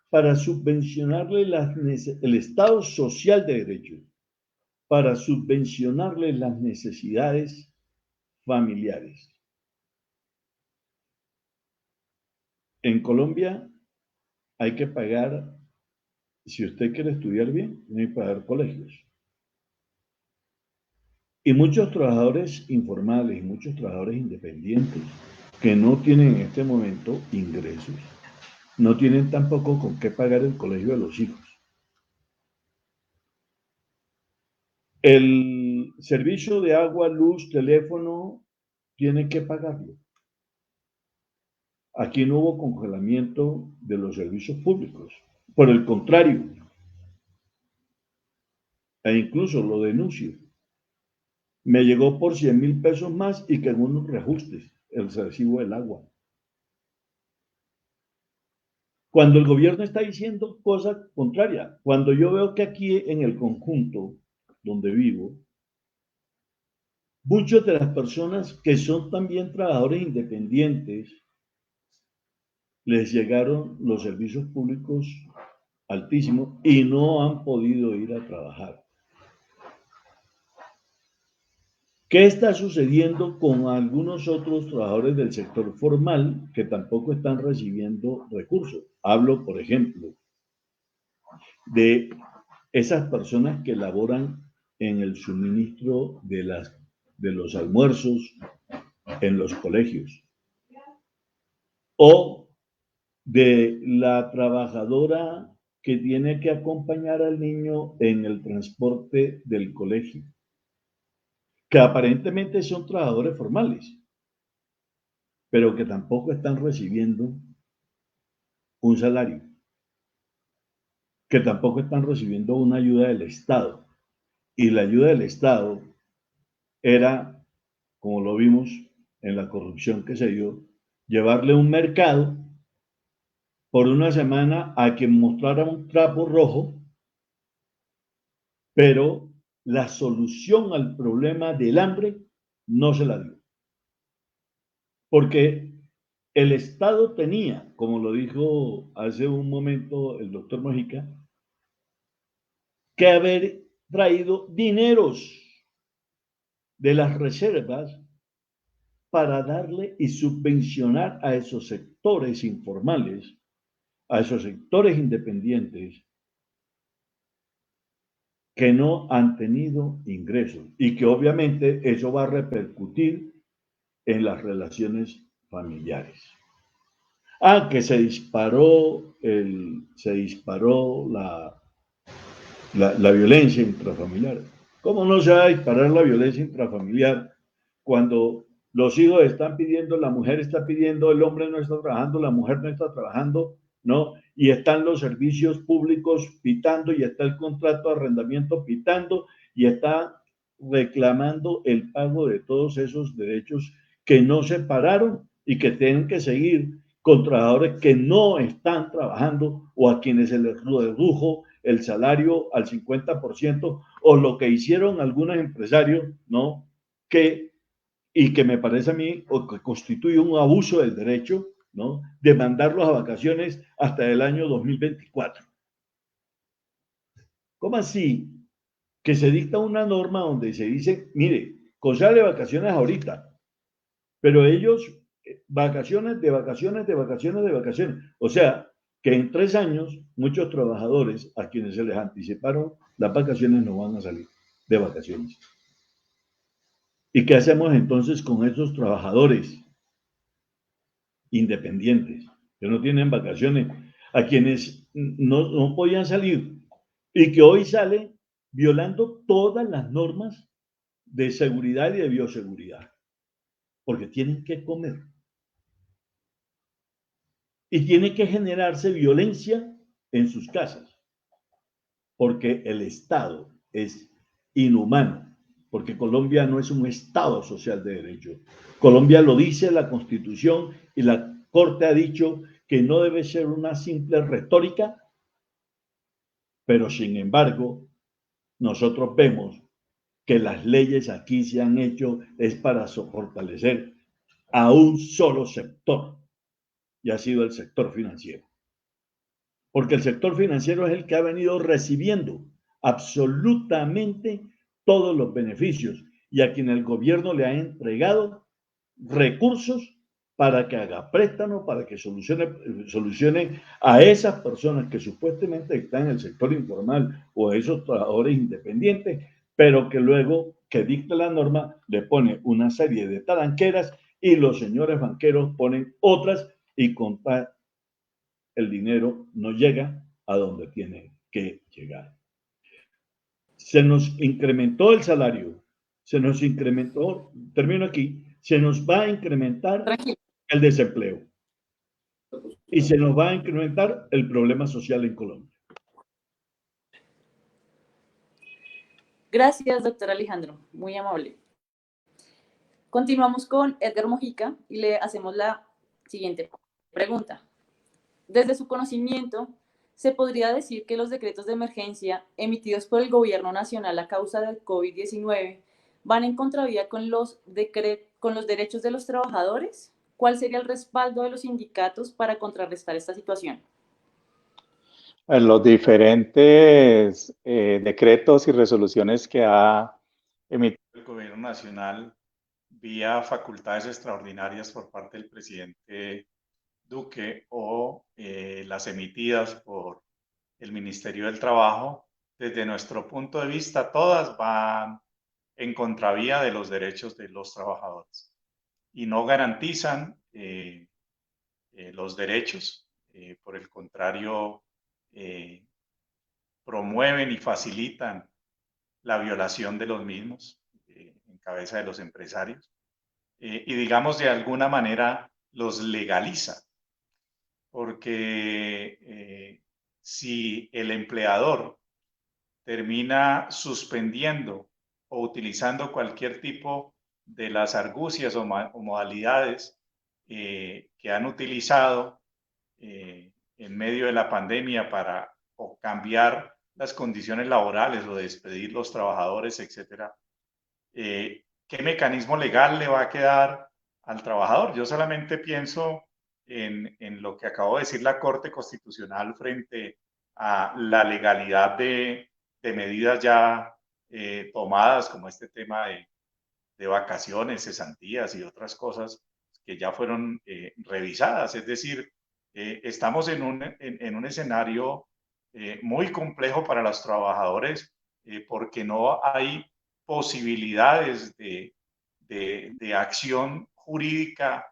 [SPEAKER 4] para subvencionarle el Estado social de derecho, para subvencionarle las necesidades familiares. En Colombia hay que pagar, si usted quiere estudiar bien, tiene que pagar colegios. Y muchos trabajadores informales y muchos trabajadores independientes que no tienen en este momento ingresos, no tienen tampoco con qué pagar el colegio de los hijos. El servicio de agua, luz, teléfono, tiene que pagarlo. Aquí no hubo congelamiento de los servicios públicos. Por el contrario, e incluso lo denuncio, me llegó por 100.000 pesos más y que en unos reajustes el recibo del agua. Cuando el gobierno está diciendo cosas contrarias, cuando yo veo que aquí en el conjunto donde vivo, muchas de las personas que son también trabajadores independientes, les llegaron los servicios públicos altísimos y no han podido ir a trabajar. ¿Qué está sucediendo con algunos otros trabajadores del sector formal que tampoco están recibiendo recursos? Hablo, por ejemplo, de esas personas que laboran en el suministro de los almuerzos en los colegios, o de la trabajadora que tiene que acompañar al niño en el transporte del colegio, que aparentemente son trabajadores formales, pero que tampoco están recibiendo un salario, que tampoco están recibiendo una ayuda del Estado. Y la ayuda del Estado era, como lo vimos en la corrupción que se dio, llevarle un mercado por una semana a quien mostrara un trapo rojo, pero la solución al problema del hambre no se la dio. Porque el Estado tenía, como lo dijo hace un momento el doctor Mojica, que haber traído dineros de las reservas para darle y subvencionar a esos sectores informales, a esos sectores independientes que no han tenido ingresos y que obviamente eso va a repercutir en las relaciones familiares. Que se disparó la violencia intrafamiliar. ¿Cómo no se va a disparar la violencia intrafamiliar cuando los hijos están pidiendo, la mujer está pidiendo, el hombre no está trabajando, la mujer no está trabajando, ¿no? Y están los servicios públicos pitando y está el contrato de arrendamiento pitando y está reclamando el pago de todos esos derechos que no se pararon y que tienen que seguir con trabajadores que no están trabajando o a quienes se les redujo el salario al 50% o lo que hicieron algunos empresarios, ¿no? Que me parece a mí o que constituye un abuso del derecho, ¿no? De mandarlos a vacaciones hasta el año 2024. ¿Cómo así? Que se dicta una norma donde se dice, mire, concédale vacaciones ahorita, pero ellos vacaciones de vacaciones de vacaciones de vacaciones. O sea, que en 3 años muchos trabajadores a quienes se les anticiparon las vacaciones no van a salir de vacaciones. ¿Y qué hacemos entonces con esos trabajadores independientes que no tienen vacaciones, a quienes no podían salir y que hoy salen violando todas las normas de seguridad y de bioseguridad? Porque tienen que comer. Y tiene que generarse violencia en sus casas, porque el Estado es inhumano, porque Colombia no es un Estado social de derecho. Colombia lo dice la Constitución y la Corte ha dicho que no debe ser una simple retórica, pero sin embargo, nosotros vemos que las leyes aquí se han hecho es para fortalecer a un solo sector. y ha sido el sector financiero. Porque el sector financiero es el que ha venido recibiendo absolutamente todos los beneficios y a quien el gobierno le ha entregado recursos para que haga préstamos, para que solucione a esas personas que supuestamente están en el sector informal o a esos trabajadores independientes, pero que luego que dicta la norma le pone una serie de talanqueras y los señores banqueros ponen otras y con el dinero no llega a donde tiene que llegar. Se nos incrementó el salario, se nos incrementó, termino aquí, se nos va a incrementar el desempleo y se nos va a incrementar el problema social en Colombia.
[SPEAKER 6] Gracias, doctor Alejandro, muy amable. Continuamos con Edgar Mojica y le hacemos la siguiente pregunta. Desde su conocimiento, ¿se podría decir que los decretos de emergencia emitidos por el Gobierno Nacional a causa del COVID-19 van en contravía con los derechos de los trabajadores? ¿Cuál sería el respaldo de los sindicatos para contrarrestar esta situación?
[SPEAKER 2] En los diferentes decretos y resoluciones que ha emitido
[SPEAKER 5] el Gobierno Nacional vía facultades extraordinarias por parte del presidente Duque o las emitidas por el Ministerio del Trabajo, desde nuestro punto de vista, todas van en contravía de los derechos de los trabajadores y no garantizan los derechos, por el contrario, promueven y facilitan la violación de los mismos en cabeza de los empresarios y digamos de alguna manera los legaliza, porque si el empleador termina suspendiendo o utilizando cualquier tipo de las argucias o modalidades que han utilizado en medio de la pandemia para o cambiar las condiciones laborales o despedir los trabajadores, etcétera, ¿qué mecanismo legal le va a quedar al trabajador? Yo solamente pienso en lo que acabo de decir la Corte Constitucional frente a la legalidad de medidas ya tomadas, como este tema de vacaciones, cesantías y otras cosas que ya fueron revisadas. Es decir, estamos en un escenario muy complejo para los trabajadores porque no hay posibilidades de acción jurídica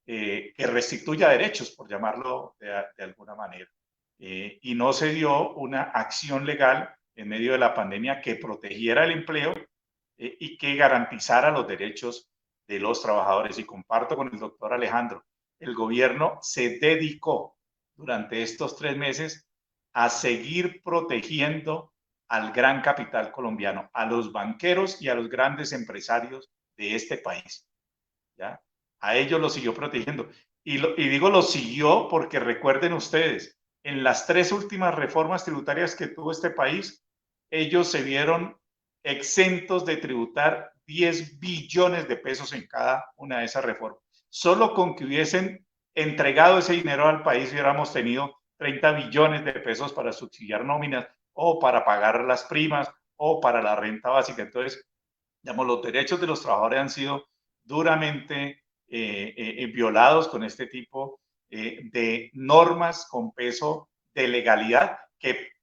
[SPEAKER 5] que restituya derechos, por llamarlo de alguna manera. Y no se dio una acción legal en medio de la pandemia que protegiera el empleo y que garantizara los derechos de los trabajadores. Y comparto con el doctor Alejandro, el gobierno se dedicó durante estos 3 meses a seguir protegiendo al gran capital colombiano, a los banqueros y a los grandes empresarios de este país. ¿Ya? A ellos los siguió protegiendo. Y digo los siguió porque recuerden ustedes, en las 3 últimas reformas tributarias que tuvo este país, ellos se vieron exentos de tributar 10 billones de pesos en cada una de esas reformas. Solo con que hubiesen entregado ese dinero al país hubiéramos tenido 30 billones de pesos para subsidiar nóminas o para pagar las primas o para la renta básica. Entonces, digamos, los derechos de los trabajadores han sido duramente violados con este tipo de normas con peso de legalidad,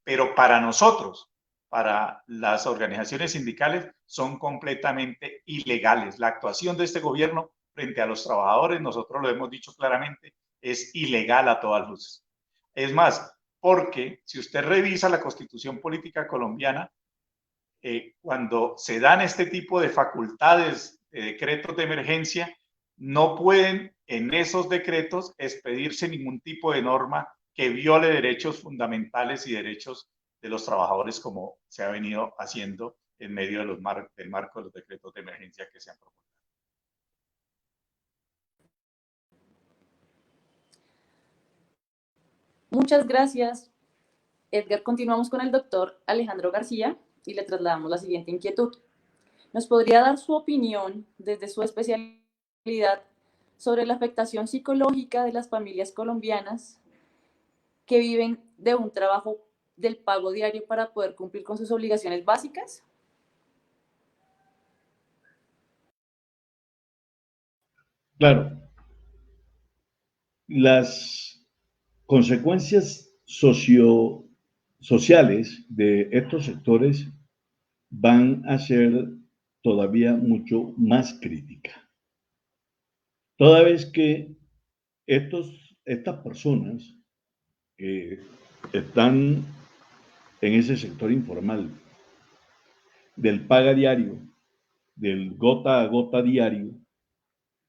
[SPEAKER 5] pero para nosotros, para las organizaciones sindicales, son completamente ilegales. La actuación de este gobierno frente a los trabajadores, nosotros lo hemos dicho claramente, es ilegal a todas luces. Es más, porque si usted revisa la Constitución Política Colombiana, cuando se dan este tipo de facultades de decretos de emergencia, no pueden en esos decretos expedirse ningún tipo de norma que viole derechos fundamentales y derechos de los trabajadores, como se ha venido haciendo en medio de del marco de los decretos de emergencia que se han propuesto.
[SPEAKER 6] Muchas gracias, Edgar. Continuamos con el doctor Alejandro García y le trasladamos la siguiente inquietud. ¿Nos podría dar su opinión desde su especialidad sobre la afectación psicológica de las familias colombianas que viven de un trabajo del pago diario para poder cumplir con sus obligaciones básicas?
[SPEAKER 4] Claro, las consecuencias sociales de estos sectores van a ser todavía mucho más críticas. Toda vez que estas personas que están en ese sector informal, del paga diario, del gota a gota diario,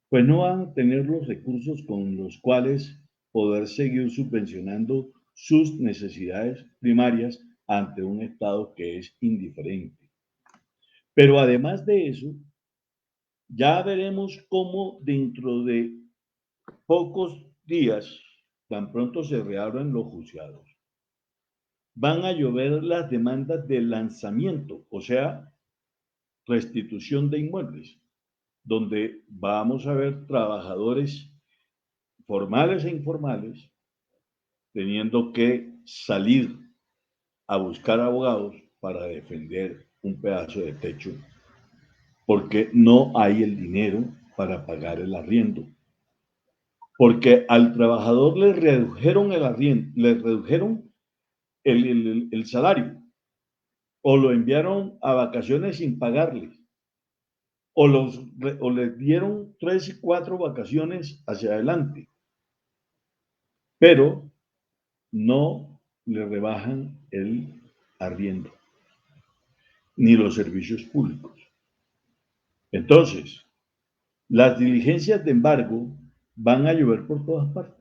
[SPEAKER 4] pues no van a tener los recursos con los cuales poder seguir subvencionando sus necesidades primarias ante un Estado que es indiferente. Pero además de eso, ya veremos cómo dentro de pocos días, tan pronto se reabran los juzgados, van a llover las demandas de lanzamiento, o sea, restitución de inmuebles, donde vamos a ver trabajadores formales e informales teniendo que salir a buscar abogados para defender un pedazo de techo, porque no hay el dinero para pagar el arriendo. Porque al trabajador le redujeron el arriendo, le redujeron el salario, o lo enviaron a vacaciones sin pagarle, o les dieron 3 y 4 vacaciones hacia adelante, pero no le rebajan el arriendo, ni los servicios públicos. Entonces, las diligencias de embargo van a llover por todas partes.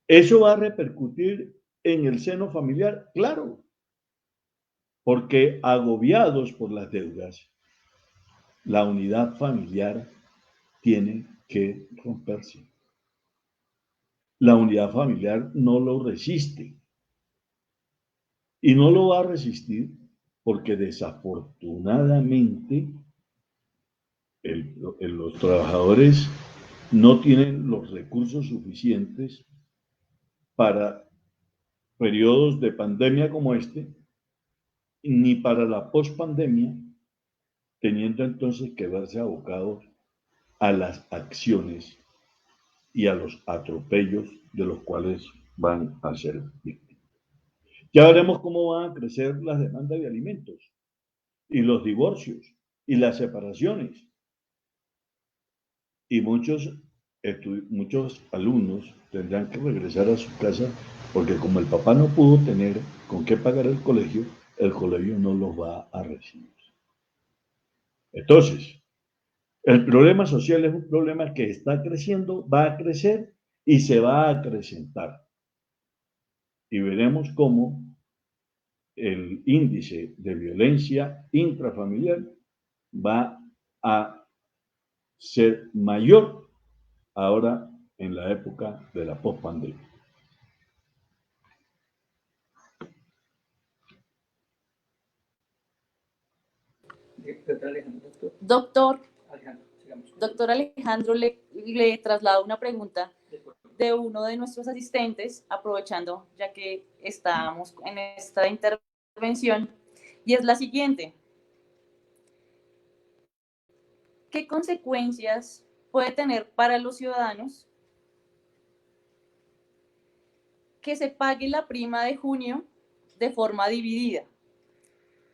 [SPEAKER 4] ¿Eso va a repercutir en el seno familiar? Claro, porque agobiados por las deudas, la unidad familiar tiene que romperse. La unidad familiar no lo resiste. Y no lo va a resistir porque desafortunadamente los trabajadores no tienen los recursos suficientes para periodos de pandemia como este, ni para la pospandemia, teniendo entonces que verse abocados a las acciones y a los atropellos de los cuales van a ser víctimas. Ya veremos cómo van a crecer las demandas de alimentos y los divorcios y las separaciones. Y muchos alumnos tendrán que regresar a su casa porque como el papá no pudo tener con qué pagar el colegio no los va a recibir. Entonces, el problema social es un problema que está creciendo, va a crecer y se va a acrecentar. Y veremos cómo el índice de violencia intrafamiliar va a ser mayor ahora en la época de la pospandemia.
[SPEAKER 6] Doctor Alejandro, le traslado una pregunta de uno de nuestros asistentes, aprovechando ya que estamos en esta intervención, y es la siguiente. ¿Qué consecuencias puede tener para los ciudadanos que se pague la prima de junio de forma dividida?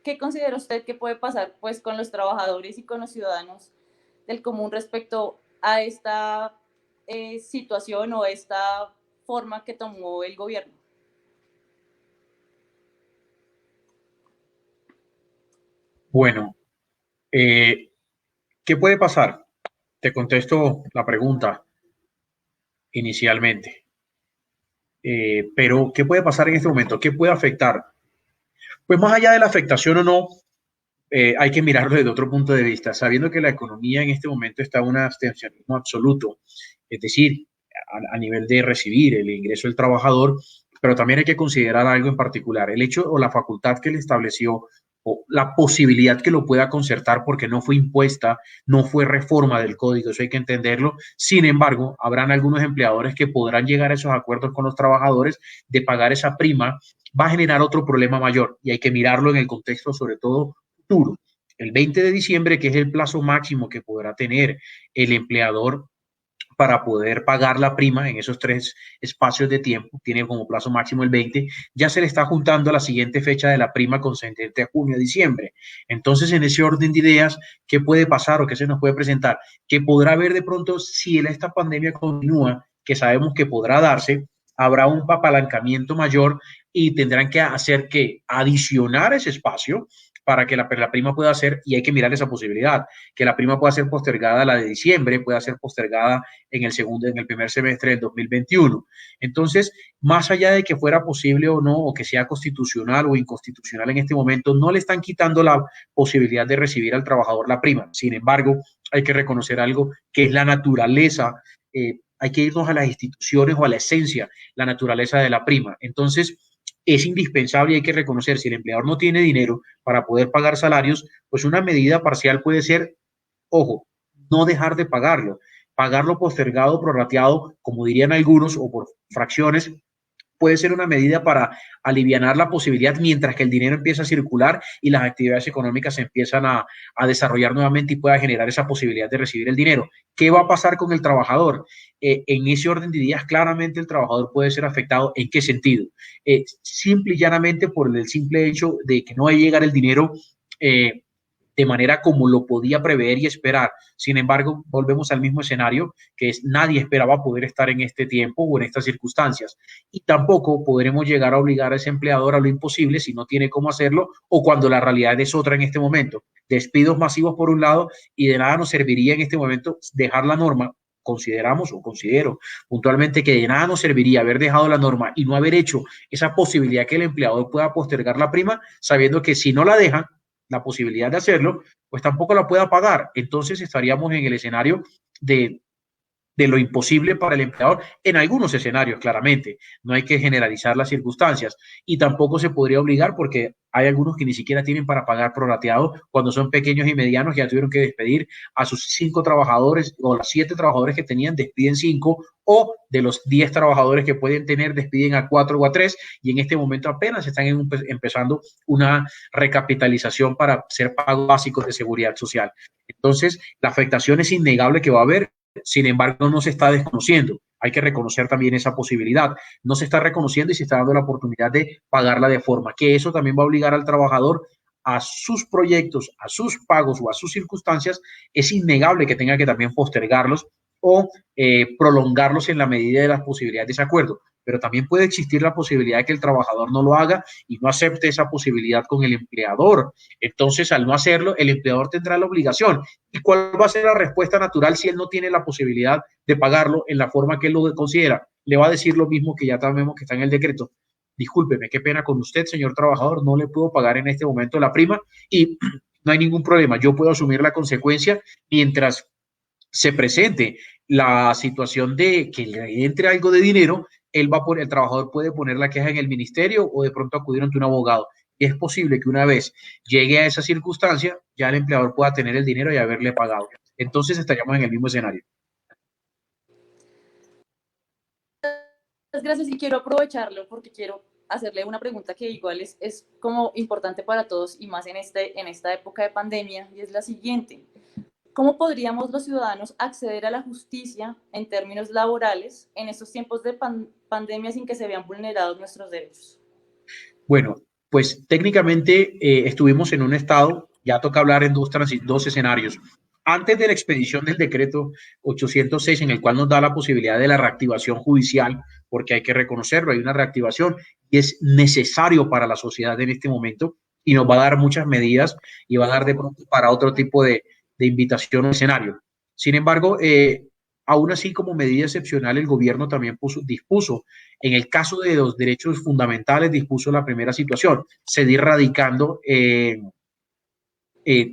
[SPEAKER 6] ¿Qué considera usted que puede pasar pues con los trabajadores y con los ciudadanos del común respecto a esta situación o esta forma que tomó el gobierno?
[SPEAKER 3] Bueno, ¿qué puede pasar? Te contesto la pregunta inicialmente. Pero, ¿qué puede pasar en este momento? ¿Qué puede afectar? Pues más allá de la afectación o no, hay que mirarlo desde otro punto de vista, sabiendo que la economía en este momento está en un abstencionismo absoluto, es decir, a nivel de recibir el ingreso del trabajador, pero también hay que considerar algo en particular, el hecho o la facultad que le estableció o la posibilidad que lo pueda concertar porque no fue impuesta, no fue reforma del código, eso hay que entenderlo. Sin embargo, habrán algunos empleadores que podrán llegar a esos acuerdos con los trabajadores de pagar esa prima, va a generar otro problema mayor y hay que mirarlo en el contexto sobre todo futuro. El 20 de diciembre, que es el plazo máximo que podrá tener el empleador para poder pagar la prima en esos 3 espacios de tiempo, tiene como plazo máximo el 20, ya se le está juntando a la siguiente fecha de la prima concedente a junio, diciembre. Entonces, en ese orden de ideas, ¿qué puede pasar o qué se nos puede presentar? Que podrá haber de pronto, si esta pandemia continúa, que sabemos que podrá darse, habrá un apalancamiento mayor y tendrán que hacer que adicionar ese espacio para que la prima pueda ser, y hay que mirar esa posibilidad, que la prima pueda ser postergada a la de diciembre, pueda ser postergada en el primer semestre del 2021. Entonces, más allá de que fuera posible o no, o que sea constitucional o inconstitucional en este momento, no le están quitando la posibilidad de recibir al trabajador la prima. Sin embargo, hay que reconocer algo que es la naturaleza, hay que irnos a las instituciones o a la esencia, la naturaleza de la prima. Entonces, es indispensable y hay que reconocer, si el empleador no tiene dinero para poder pagar salarios, pues una medida parcial puede ser, ojo, no dejar de pagarlo postergado, prorrateado, como dirían algunos, o por fracciones, puede ser una medida para alivianar la posibilidad mientras que el dinero empieza a circular y las actividades económicas se empiezan a desarrollar nuevamente y pueda generar esa posibilidad de recibir el dinero. ¿Qué va a pasar con el trabajador? En ese orden de ideas, claramente el trabajador puede ser afectado. ¿En qué sentido? Simple y llanamente por el simple hecho de que no va a llegar el dinero de manera como lo podía prever y esperar. Sin embargo, volvemos al mismo escenario, que es nadie esperaba poder estar en este tiempo o en estas circunstancias. Y tampoco podremos llegar a obligar a ese empleador a lo imposible si no tiene cómo hacerlo o cuando la realidad es otra en este momento. Despidos masivos por un lado y de nada nos serviría en este momento dejar la norma. Consideramos o considero puntualmente que de nada nos serviría haber dejado la norma y no haber hecho esa posibilidad que el empleador pueda postergar la prima, sabiendo que si no la dejan, la posibilidad de hacerlo, pues tampoco la pueda pagar. Entonces estaríamos en el escenario de lo imposible para el empleador en algunos escenarios, claramente. No hay que generalizar las circunstancias y tampoco se podría obligar porque hay algunos que ni siquiera tienen para pagar prorrateado cuando son pequeños y medianos, ya tuvieron que despedir a sus 5 trabajadores o las 7 trabajadores que tenían, despiden 5 o de los 10 trabajadores que pueden tener, despiden a 4 o a 3 y en este momento apenas están empezando una recapitalización para hacer pagos básicos de seguridad social. Entonces, la afectación es innegable que va a haber. Sin embargo, no se está desconociendo. Hay que reconocer también esa posibilidad. No se está reconociendo y se está dando la oportunidad de pagarla de forma que eso también va a obligar al trabajador a sus proyectos, a sus pagos o a sus circunstancias. Es innegable que tenga que también postergarlos o prolongarlos en la medida de las posibilidades de ese acuerdo. Pero también puede existir la posibilidad de que el trabajador no lo haga y no acepte esa posibilidad con el empleador. Entonces, al no hacerlo, el empleador tendrá la obligación. ¿Y cuál va a ser la respuesta natural si él no tiene la posibilidad de pagarlo en la forma que él lo considera? Le va a decir lo mismo que ya sabemos que está en el decreto. Discúlpeme, qué pena con usted, señor trabajador, no le puedo pagar en este momento la prima y no hay ningún problema. Yo puedo asumir la consecuencia mientras se presente la situación de que le entre algo de dinero, el trabajador puede poner la queja en el ministerio o de pronto acudir ante un abogado. Y es posible que una vez llegue a esa circunstancia, ya el empleador pueda tener el dinero y haberle pagado. Entonces estaríamos en el mismo escenario.
[SPEAKER 6] Gracias y quiero aprovecharlo porque quiero hacerle una pregunta que igual es como importante para todos y más en esta época de pandemia y es la siguiente. ¿Cómo podríamos los ciudadanos acceder a la justicia en términos laborales en estos tiempos de pandemia sin que se vean vulnerados nuestros derechos?
[SPEAKER 3] Bueno, pues técnicamente estuvimos en un estado, ya toca hablar en dos escenarios. Antes de la expedición del decreto 806, en el cual nos da la posibilidad de la reactivación judicial, porque hay que reconocerlo, hay una reactivación y es necesario para la sociedad en este momento y nos va a dar muchas medidas y va a dar de pronto para otro tipo de invitación o escenario. Sin embargo, aún así, como medida excepcional, el gobierno también dispuso, en el caso de los derechos fundamentales, dispuso la primera situación, seguir radicando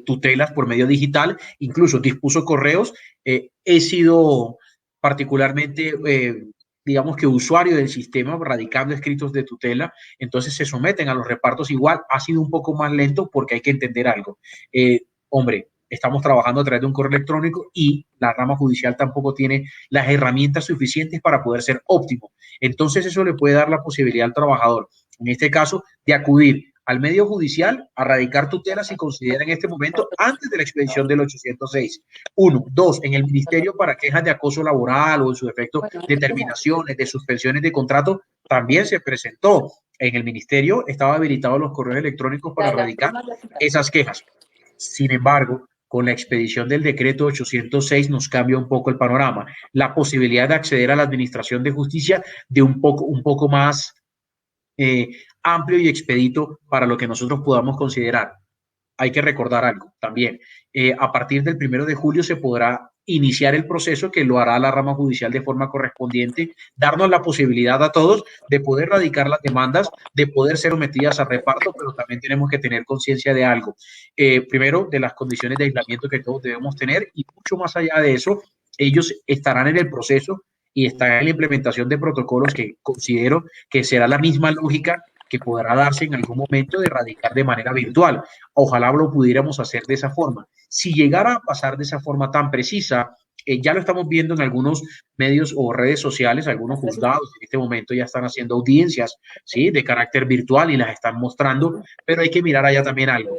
[SPEAKER 3] tutelas por medio digital, incluso dispuso correos. He sido particularmente digamos que usuario del sistema radicando escritos de tutela, entonces se someten a los repartos igual. Ha sido un poco más lento porque hay que entender algo. Hombre, estamos trabajando a través de un correo electrónico y la rama judicial tampoco tiene las herramientas suficientes para poder ser óptimo. Entonces eso le puede dar la posibilidad al trabajador, en este caso, de acudir al medio judicial a radicar tutela si considera en este momento antes de la expedición del 806. 1. 2. En el ministerio para quejas de acoso laboral o en su efecto de terminaciones, de suspensiones de contrato, también se presentó. En el ministerio estaba habilitado los correos electrónicos para radicar esas quejas. Sin embargo, con la expedición del decreto 806 nos cambia un poco el panorama. La posibilidad de acceder a la administración de justicia de un poco más amplio y expedito para lo que nosotros podamos considerar. Hay que recordar algo también. A partir del 1 de julio se podrá iniciar el proceso que lo hará la rama judicial de forma correspondiente, darnos la posibilidad a todos de poder radicar las demandas, de poder ser sometidas a reparto, pero también tenemos que tener conciencia de algo. Primero, de las condiciones de aislamiento que todos debemos tener y mucho más allá de eso, ellos estarán en el proceso y están en la implementación de protocolos que considero que será la misma lógica que podrá darse en algún momento de radicar de manera virtual. Ojalá lo pudiéramos hacer de esa forma. Si llegara a pasar de esa forma tan precisa, ya lo estamos viendo en algunos medios o redes sociales, algunos juzgados en este momento ya están haciendo audiencias, ¿sí?, de carácter virtual y las están mostrando, pero hay que mirar allá también algo.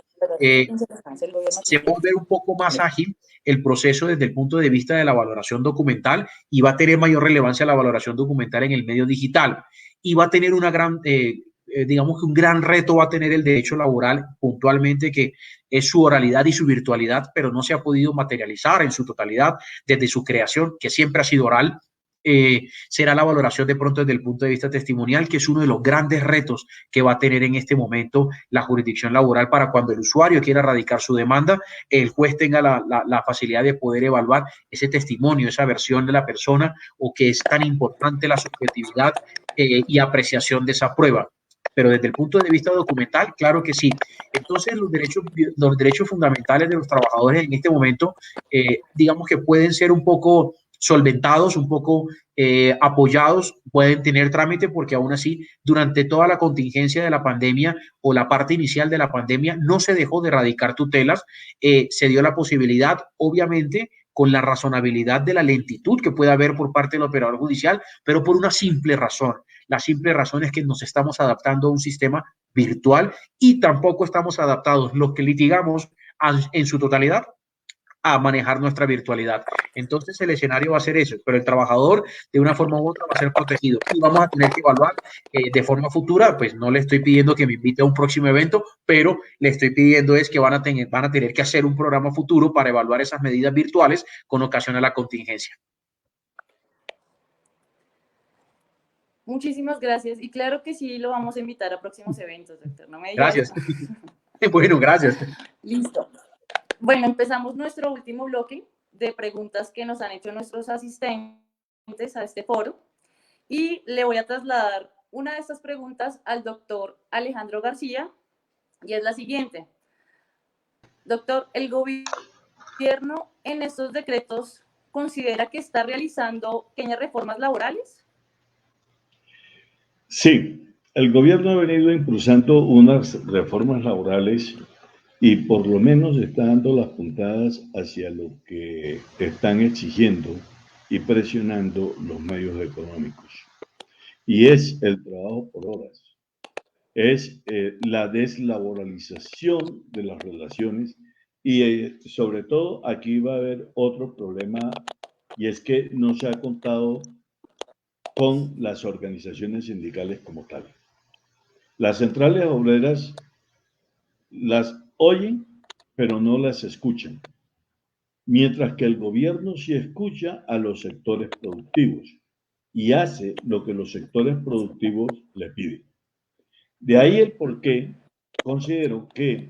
[SPEAKER 3] Se puede ver un poco más ágil el proceso desde el punto de vista de la valoración documental y va a tener mayor relevancia la valoración documental en el medio digital y va a tener una gran... digamos que un gran reto va a tener el derecho laboral puntualmente, que es su oralidad y su virtualidad, pero no se ha podido materializar en su totalidad desde su creación, que siempre ha sido oral. Será la valoración de pronto desde el punto de vista testimonial, que es uno de los grandes retos que va a tener en este momento la jurisdicción laboral para cuando el usuario quiera radicar su demanda, el juez tenga la facilidad de poder evaluar ese testimonio, esa versión de la persona, o que es tan importante la subjetividad y apreciación de esa prueba. Pero desde el punto de vista documental, claro que sí. Entonces, los derechos fundamentales de los trabajadores en este momento, digamos que pueden ser un poco solventados, un poco apoyados, pueden tener trámite, porque aún así, durante toda la contingencia de la pandemia o la parte inicial de la pandemia, no se dejó de radicar tutelas, se dio la posibilidad, obviamente, con la razonabilidad de la lentitud que puede haber por parte del operador judicial, pero por una simple razón. La simple razón es que nos estamos adaptando a un sistema virtual y tampoco estamos adaptados los que litigamos en su totalidad a manejar nuestra virtualidad. Entonces el escenario va a ser eso, pero el trabajador de una forma u otra va a ser protegido y vamos a tener que evaluar de forma futura. Pues no le estoy pidiendo que me invite a un próximo evento, pero le estoy pidiendo es que van a tener que hacer un programa futuro para evaluar esas medidas virtuales con ocasión a la contingencia.
[SPEAKER 6] Muchísimas gracias. Y claro que sí, lo vamos a invitar a próximos eventos, doctor. No me digas.
[SPEAKER 3] Gracias. Bueno, gracias.
[SPEAKER 6] Listo. Bueno, empezamos nuestro último bloque de preguntas que nos han hecho nuestros asistentes a este foro. Y le voy a trasladar una de estas preguntas al doctor Alejandro García, y es la siguiente. Doctor, ¿el gobierno en estos decretos considera que está realizando pequeñas reformas laborales?
[SPEAKER 4] Sí, el gobierno ha venido impulsando unas reformas laborales y por lo menos está dando las puntadas hacia lo que están exigiendo y presionando los medios económicos. Y es el trabajo por horas, es la deslaboralización de las relaciones y sobre todo aquí va a haber otro problema, y es que no se ha contado con las organizaciones sindicales como tal. Las centrales obreras las oyen, pero no las escuchan, mientras que el gobierno sí escucha a los sectores productivos y hace lo que los sectores productivos le piden. De ahí el por qué considero que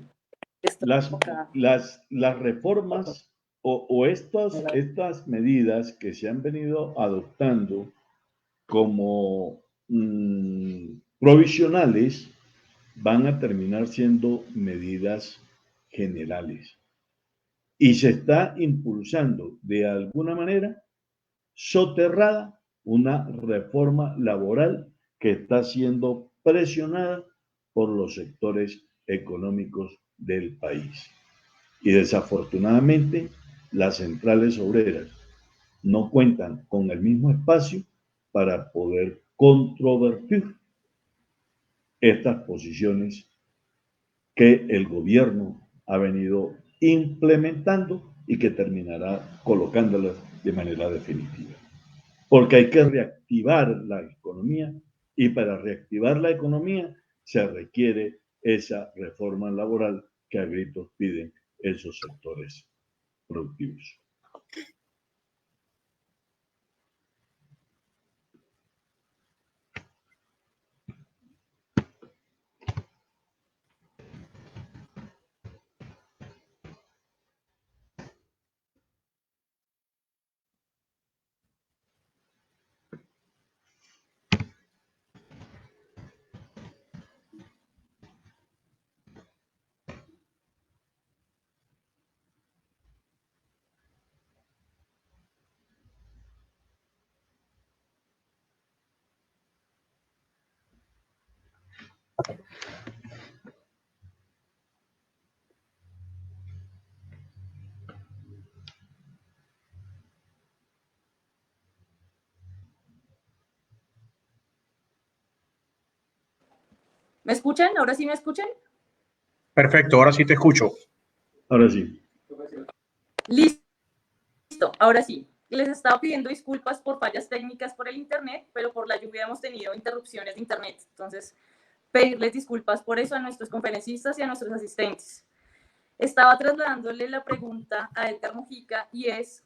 [SPEAKER 4] las reformas o estas medidas que se han venido adoptando como provisionales van a terminar siendo medidas generales. Y se está impulsando de alguna manera soterrada una reforma laboral que está siendo presionada por los sectores económicos del país. Y desafortunadamente, las centrales obreras no cuentan con el mismo espacio para poder controvertir estas posiciones que el gobierno ha venido implementando y que terminará colocándolas de manera definitiva. Porque hay que reactivar la economía y para reactivar la economía se requiere esa reforma laboral que a gritos piden esos sectores productivos.
[SPEAKER 6] ¿Me escuchan? ¿Ahora sí me escuchan?
[SPEAKER 3] Perfecto, ahora sí te escucho.
[SPEAKER 4] Ahora sí.
[SPEAKER 6] Listo, ahora sí. Les estaba pidiendo disculpas por fallas técnicas por el internet, pero por la lluvia hemos tenido interrupciones de internet. Entonces, pedirles disculpas por eso a nuestros conferencistas y a nuestros asistentes. Estaba trasladándole la pregunta a Edgar Mojica y es,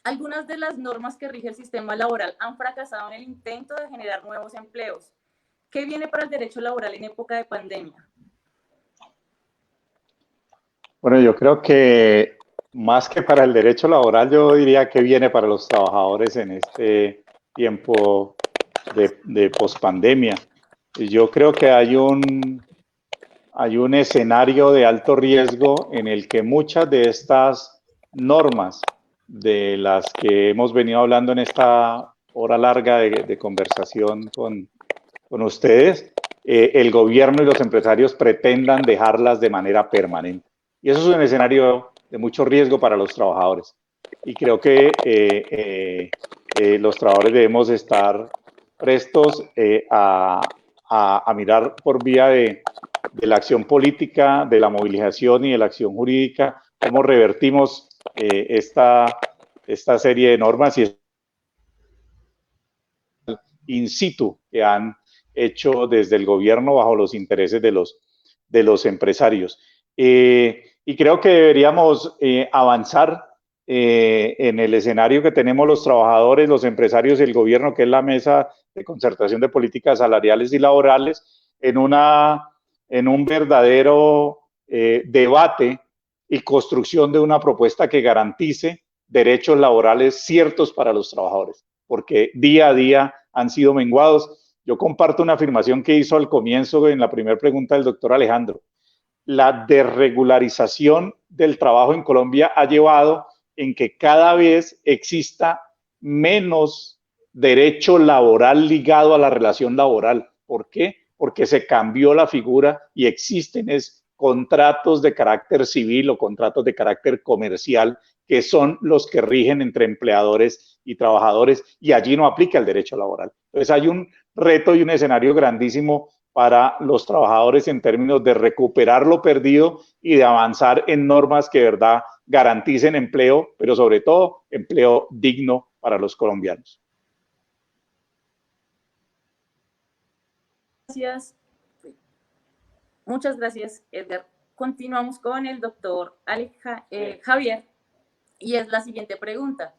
[SPEAKER 6] algunas de las normas que rige el sistema laboral han fracasado en el intento de generar nuevos empleos. ¿Qué viene para el derecho laboral en época de pandemia?
[SPEAKER 2] Bueno, yo creo que más que para el derecho laboral, yo diría que viene para los trabajadores en este tiempo de pospandemia. Yo creo que hay un escenario de alto riesgo en el que muchas de estas normas de las que hemos venido hablando en esta hora larga de conversación con ustedes, el gobierno y los empresarios pretendan dejarlas de manera permanente. Y eso es un escenario de mucho riesgo para los trabajadores. Y creo que los trabajadores debemos estar prestos a mirar por vía de la acción política, de la movilización y de la acción jurídica, cómo revertimos esta serie de normas y in situ que han hecho desde el gobierno bajo los intereses de los empresarios. Y creo que deberíamos avanzar en el escenario que tenemos los trabajadores, los empresarios y el gobierno, que es la Mesa de Concertación de Políticas Salariales y Laborales, en un verdadero debate y construcción de una propuesta que garantice derechos laborales ciertos para los trabajadores, porque día a día han sido menguados. Yo comparto una afirmación que hizo al comienzo en la primera pregunta del doctor Alejandro. La desregularización del trabajo en Colombia ha llevado en que cada vez exista menos derecho laboral ligado a la relación laboral. ¿Por qué? Porque se cambió la figura y existen contratos de carácter civil o contratos de carácter comercial que son los que rigen entre empleadores y trabajadores, y allí no aplica el derecho laboral. Entonces hay un reto y un escenario grandísimo para los trabajadores en términos de recuperar lo perdido y de avanzar en normas que de verdad garanticen empleo, pero sobre todo empleo digno para los colombianos.
[SPEAKER 6] Gracias. Muchas gracias, Edgar. Continuamos con el doctor Javier, y es la siguiente pregunta.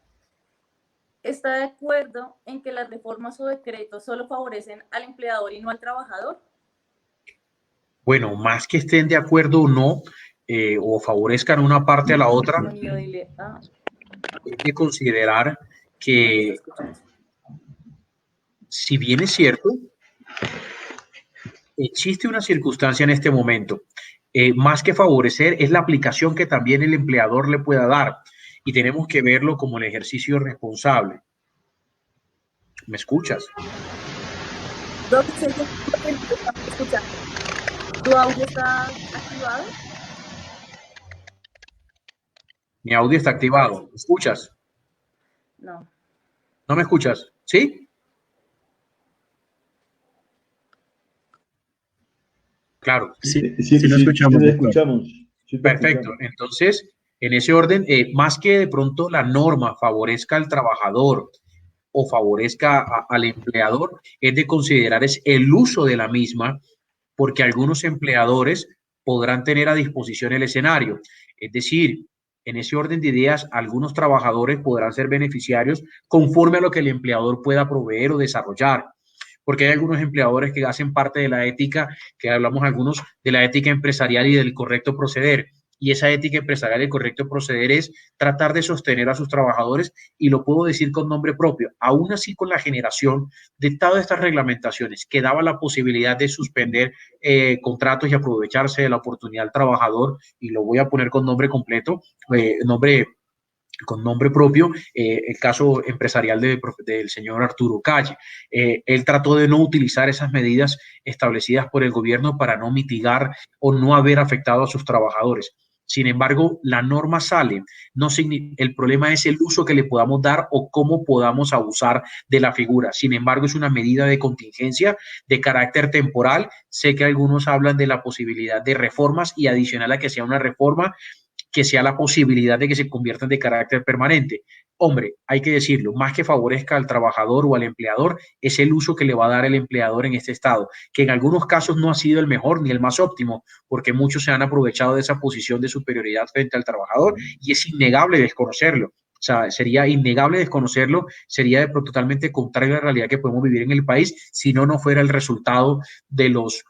[SPEAKER 6] ¿Está de acuerdo en que las reformas o decretos solo favorecen al empleador y no al trabajador?
[SPEAKER 3] Bueno, más que estén de acuerdo o no, o favorezcan una parte a la otra, hay que considerar que, si bien es cierto, existe una circunstancia en este momento, más que favorecer, es la aplicación que también el empleador le pueda dar, y tenemos que verlo como el ejercicio responsable. ¿Me escuchas?
[SPEAKER 6] ¿Tu audio está activado?
[SPEAKER 3] Mi audio está activado. ¿Me escuchas?
[SPEAKER 6] No.
[SPEAKER 3] ¿No me escuchas? ¿Sí? Claro.
[SPEAKER 4] Sí,
[SPEAKER 3] Sí lo escuchamos,
[SPEAKER 4] te
[SPEAKER 3] doctor.
[SPEAKER 4] escuchamos. Sí te
[SPEAKER 3] Perfecto.
[SPEAKER 4] escuchamos.
[SPEAKER 3] Entonces, en ese orden, más que de pronto la norma favorezca al trabajador o favorezca al empleador, es de considerar es el uso de la misma, porque algunos empleadores podrán tener a disposición el escenario. Es decir, en ese orden de ideas, algunos trabajadores podrán ser beneficiarios conforme a lo que el empleador pueda proveer o desarrollar. Porque hay algunos empleadores que hacen parte de la ética, que hablamos algunos de la ética empresarial y del correcto proceder. Y esa ética empresarial y el correcto proceder es tratar de sostener a sus trabajadores, y lo puedo decir con nombre propio. Aún así, con la generación de todas estas reglamentaciones que daba la posibilidad de suspender contratos y aprovecharse de la oportunidad del trabajador, y lo voy a poner con nombre completo, con nombre propio, el caso empresarial del señor Arturo Calle. Él trató de no utilizar esas medidas establecidas por el gobierno para no mitigar o no haber afectado a sus trabajadores. Sin embargo, la norma sale. No, el problema es el uso que le podamos dar o cómo podamos abusar de la figura. Sin embargo, es una medida de contingencia de carácter temporal. Sé que algunos hablan de la posibilidad de reformas, y adicional a que sea una reforma, que sea la posibilidad de que se conviertan de carácter permanente. Hombre, hay que decirlo, más que favorezca al trabajador o al empleador, es el uso que le va a dar el empleador en este estado, que en algunos casos no ha sido el mejor ni el más óptimo, porque muchos se han aprovechado de esa posición de superioridad frente al trabajador, y es innegable desconocerlo. O sea, sería innegable desconocerlo, sería totalmente contrario a la realidad que podemos vivir en el país, si no, no fuera el resultado de los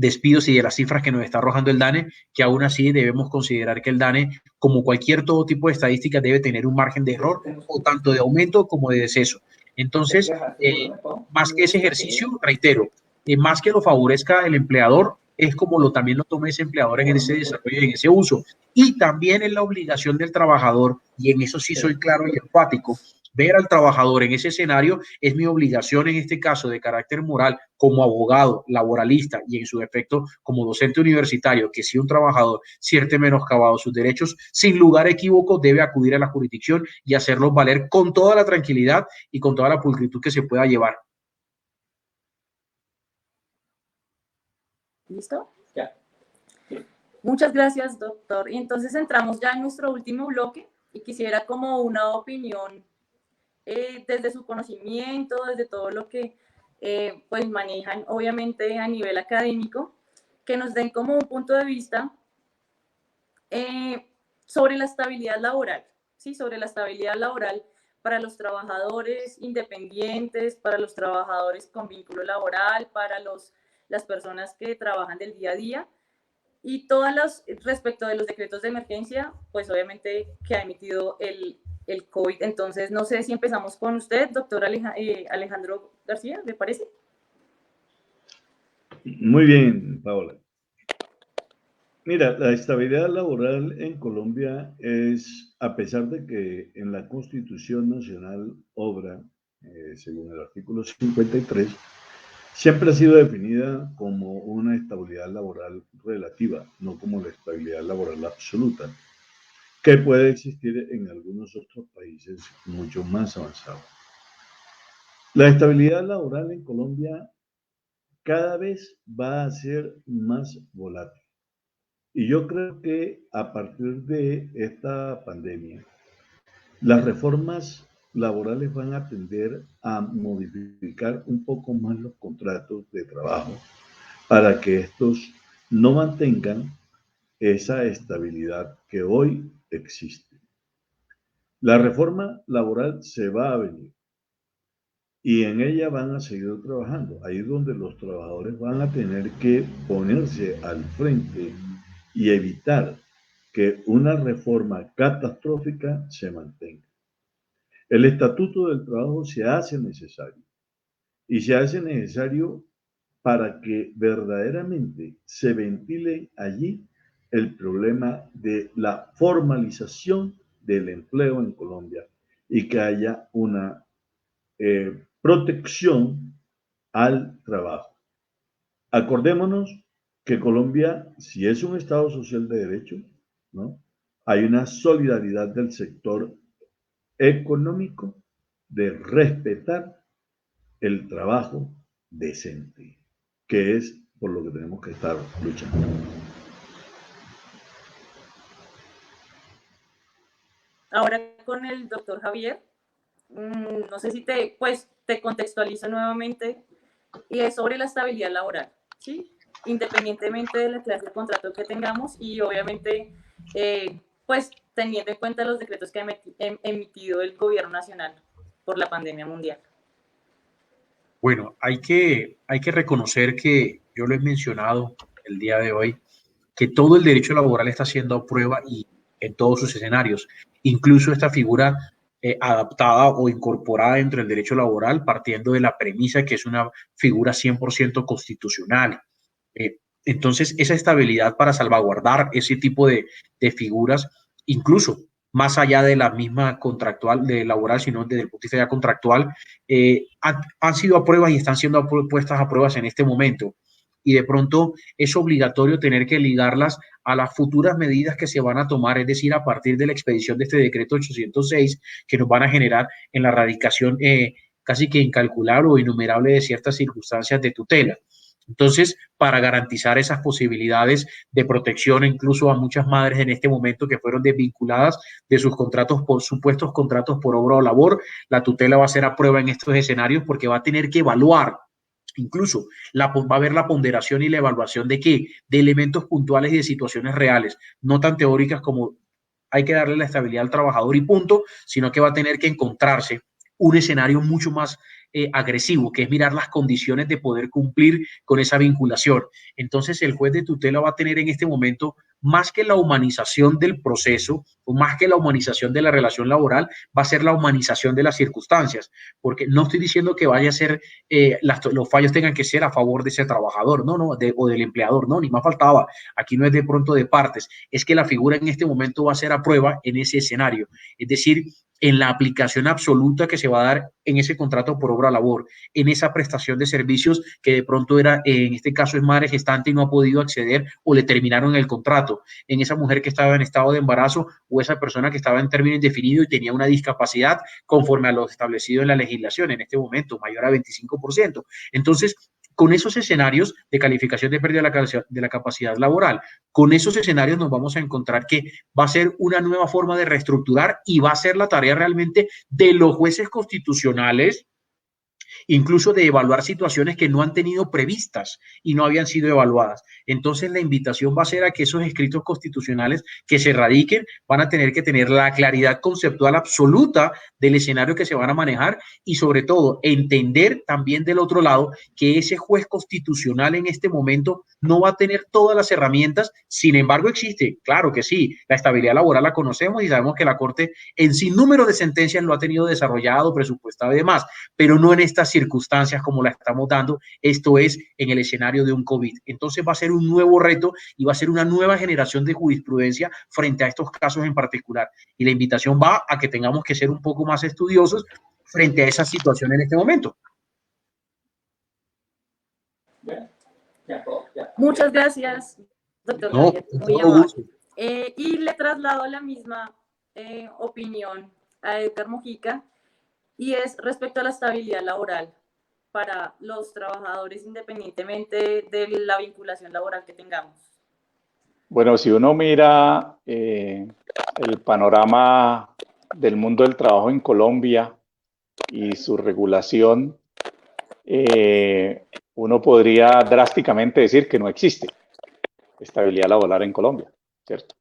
[SPEAKER 3] despidos y de las cifras que nos está arrojando el DANE, que aún así debemos considerar que el DANE, como cualquier todo tipo de estadística, debe tener un margen de error, o tanto de aumento como de deceso. Entonces, más que ese ejercicio, reitero, más que lo favorezca el empleador, es como también lo tome ese empleador en ese desarrollo y en ese uso. Y también es la obligación del trabajador, y en eso sí soy claro y enfático, ver al trabajador en ese escenario. Es mi obligación en este caso de carácter moral, como abogado, laboralista y en su efecto como docente universitario, que si un trabajador siente menoscabado sus derechos, sin lugar a equívoco debe acudir a la jurisdicción y hacerlos valer con toda la tranquilidad y con toda la pulcritud que se pueda llevar.
[SPEAKER 6] ¿Listo? Ya. Muchas gracias, doctor. Y entonces entramos ya en nuestro último bloque, y quisiera como una opinión desde su conocimiento, desde todo lo que pues manejan, obviamente a nivel académico, que nos den como un punto de vista sobre la estabilidad laboral, ¿sí? Sobre la estabilidad laboral para los trabajadores independientes, para los trabajadores con vínculo laboral, para las personas que trabajan del día a día, y todas las, respecto de los decretos de emergencia, pues obviamente que ha emitido el COVID. Entonces, no sé si empezamos con usted, doctor Alejandro García, ¿le parece?
[SPEAKER 4] Muy bien, Paola. Mira, la estabilidad laboral en Colombia es, a pesar de que en la Constitución Nacional obra, según el artículo 53, siempre ha sido definida como una estabilidad laboral relativa, no como la estabilidad laboral absoluta, que puede existir en algunos otros países mucho más avanzados. La estabilidad laboral en Colombia cada vez va a ser más volátil. Y yo creo que a partir de esta pandemia, las reformas laborales van a tender a modificar un poco más los contratos de trabajo para que estos no mantengan esa estabilidad que hoy existe. La reforma laboral se va a venir y en ella van a seguir trabajando. Ahí es donde los trabajadores van a tener que ponerse al frente y evitar que una reforma catastrófica se mantenga. El Estatuto del Trabajo se hace necesario, y se hace necesario para que verdaderamente se ventile allí el problema de la formalización del empleo en Colombia, y que haya una protección al trabajo. Acordémonos que Colombia, si es un Estado social de derecho, ¿no?, hay una solidaridad del sector económico de respetar el trabajo decente, que es por lo que tenemos que estar luchando.
[SPEAKER 6] Ahora con el doctor Javier, no sé si te contextualizo nuevamente, y es sobre la estabilidad laboral, ¿sí? Independientemente de la clase de contrato que tengamos y obviamente, pues teniendo en cuenta los decretos que ha emitido el gobierno nacional por la pandemia mundial.
[SPEAKER 3] Bueno, hay que reconocer que yo lo he mencionado el día de hoy, que todo el derecho laboral está siendo a prueba y en todos sus escenarios, incluso esta figura adaptada o incorporada dentro del derecho laboral, partiendo de la premisa que es una figura 100% constitucional. Entonces, esa estabilidad para salvaguardar ese tipo de figuras, incluso más allá de la misma contractual, de laboral, sino desde el punto de vista contractual, han sido a pruebas y están siendo puestas a pruebas en este momento. Y de pronto es obligatorio tener que ligarlas a las futuras medidas que se van a tomar, es decir, a partir de la expedición de este decreto 806, que nos van a generar en la erradicación casi que incalculable o innumerable de ciertas circunstancias de tutela. Entonces, para garantizar esas posibilidades de protección, incluso a muchas madres en este momento que fueron desvinculadas de sus contratos por supuestos contratos por obra o labor, la tutela va a ser a prueba en estos escenarios porque va a tener que evaluar. Incluso va a haber la ponderación y la evaluación de qué, de elementos puntuales y de situaciones reales, no tan teóricas como hay que darle la estabilidad al trabajador y punto, sino que va a tener que encontrarse un escenario mucho más agresivo, que es mirar las condiciones de poder cumplir con esa vinculación. Entonces, el juez de tutela va a tener en este momento, más que la humanización del proceso, o más que la humanización de la relación laboral, va a ser la humanización de las circunstancias, porque no estoy diciendo que vaya a ser, los fallos tengan que ser a favor de ese trabajador, no, o del empleador, no, ni más faltaba. Aquí no es de pronto de partes, es que la figura en este momento va a ser a prueba en ese escenario, es decir, en la aplicación absoluta que se va a dar en ese contrato por obra labor, en esa prestación de servicios que de pronto era, en este caso es madre gestante y no ha podido acceder o le terminaron el contrato, en esa mujer que estaba en estado de embarazo o esa persona que estaba en término indefinido y tenía una discapacidad conforme a lo establecido en la legislación, en este momento mayor a 25%. Entonces, con esos escenarios de calificación de pérdida de la capacidad laboral, con esos escenarios nos vamos a encontrar que va a ser una nueva forma de reestructurar y va a ser la tarea realmente de los jueces constitucionales, incluso de evaluar situaciones que no han tenido previstas y no habían sido evaluadas. Entonces, la invitación va a ser a que esos escritos constitucionales que se radiquen van a tener que tener la claridad conceptual absoluta del escenario que se van a manejar y, sobre todo, entender también del otro lado que ese juez constitucional en este momento no va a tener todas las herramientas. Sin embargo, existe, claro que sí, la estabilidad laboral la conocemos y sabemos que la Corte en sin número de sentencias lo ha tenido desarrollado, presupuestado y demás, pero no en estas circunstancias como la estamos dando, esto es en el escenario de un COVID. Entonces va a ser un nuevo reto y va a ser una nueva generación de jurisprudencia frente a estos casos en particular. Y la invitación va a que tengamos que ser un poco más estudiosos frente a esa situación en este momento.
[SPEAKER 6] Muchas gracias, doctor.
[SPEAKER 3] No,
[SPEAKER 6] muy amable. Y le traslado la misma opinión a Edgar Mojica, y es respecto a la estabilidad laboral para los trabajadores independientemente de la vinculación laboral que tengamos.
[SPEAKER 2] Bueno, si uno mira el panorama del mundo del trabajo en Colombia y su regulación, uno podría drásticamente decir que no existe estabilidad laboral en Colombia, ¿cierto?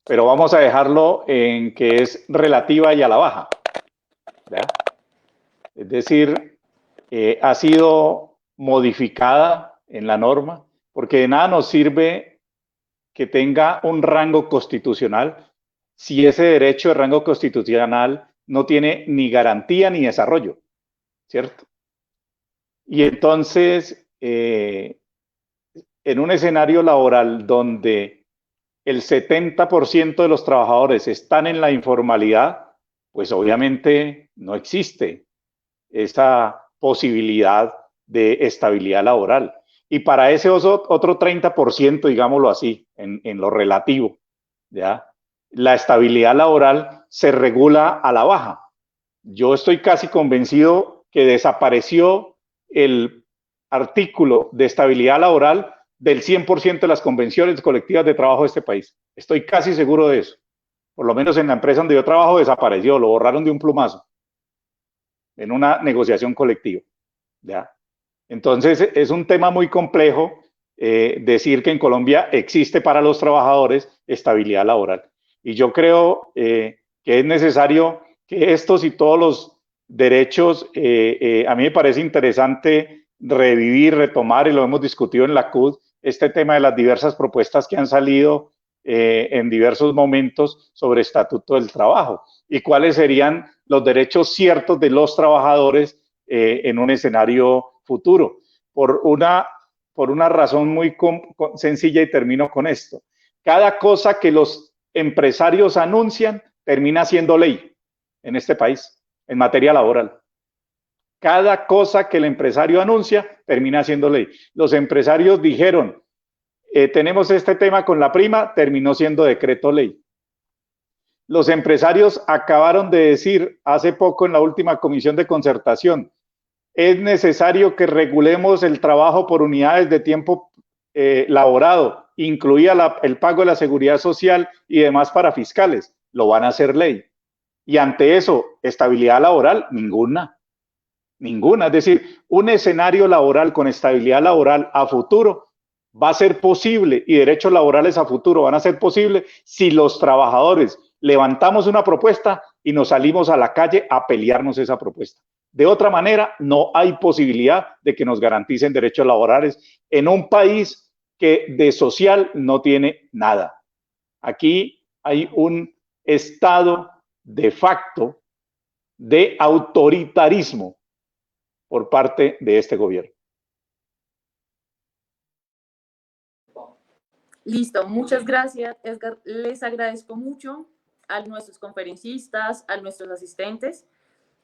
[SPEAKER 2] Pero vamos a dejarlo en que es relativa y a la baja, ¿verdad? Es decir, ha sido modificada en la norma, porque de nada nos sirve que tenga un rango constitucional si ese derecho de rango constitucional no tiene ni garantía ni desarrollo, ¿cierto? Y entonces, en un escenario laboral donde el 70% de los trabajadores están en la informalidad, pues obviamente no existe esa posibilidad de estabilidad laboral. Y para ese otro 30%, digámoslo así, en lo relativo, ¿ya? La estabilidad laboral se regula a la baja. Yo estoy casi convencido que desapareció el artículo de estabilidad laboral del 100% de las convenciones colectivas de trabajo de este país. Estoy casi seguro de eso. Por lo menos en la empresa donde yo trabajo desapareció, lo borraron de un plumazo en una negociación colectiva, ¿ya? Entonces es un tema muy complejo decir que en Colombia existe para los trabajadores estabilidad laboral. Y yo creo que es necesario que estos y todos los derechos, a mí me parece interesante revivir, retomar, y lo hemos discutido en la CUD, este tema de las diversas propuestas que han salido en diversos momentos sobre estatuto del trabajo y cuáles serían los derechos ciertos de los trabajadores en un escenario futuro. Por una razón muy sencilla, y termino con esto. Cada cosa que los empresarios anuncian termina siendo ley en este país, en materia laboral. Cada cosa que el empresario anuncia termina siendo ley. Los empresarios dijeron, tenemos este tema con la prima, terminó siendo decreto ley. Los empresarios acabaron de decir hace poco en la última comisión de concertación, es necesario que regulemos el trabajo por unidades de tiempo laborado, incluía el pago de la seguridad social y demás para fiscales. Lo van a hacer ley. Y ante eso, estabilidad laboral, ninguna. Ninguna. Es decir, un escenario laboral con estabilidad laboral a futuro va a ser posible, y derechos laborales a futuro van a ser posibles si los trabajadores levantamos una propuesta y nos salimos a la calle a pelearnos esa propuesta. De otra manera, no hay posibilidad de que nos garanticen derechos laborales en un país que de social no tiene nada. Aquí hay un estado de facto de autoritarismo por parte de este gobierno.
[SPEAKER 6] Listo, muchas gracias, Edgar. Les agradezco mucho a nuestros conferencistas, a nuestros asistentes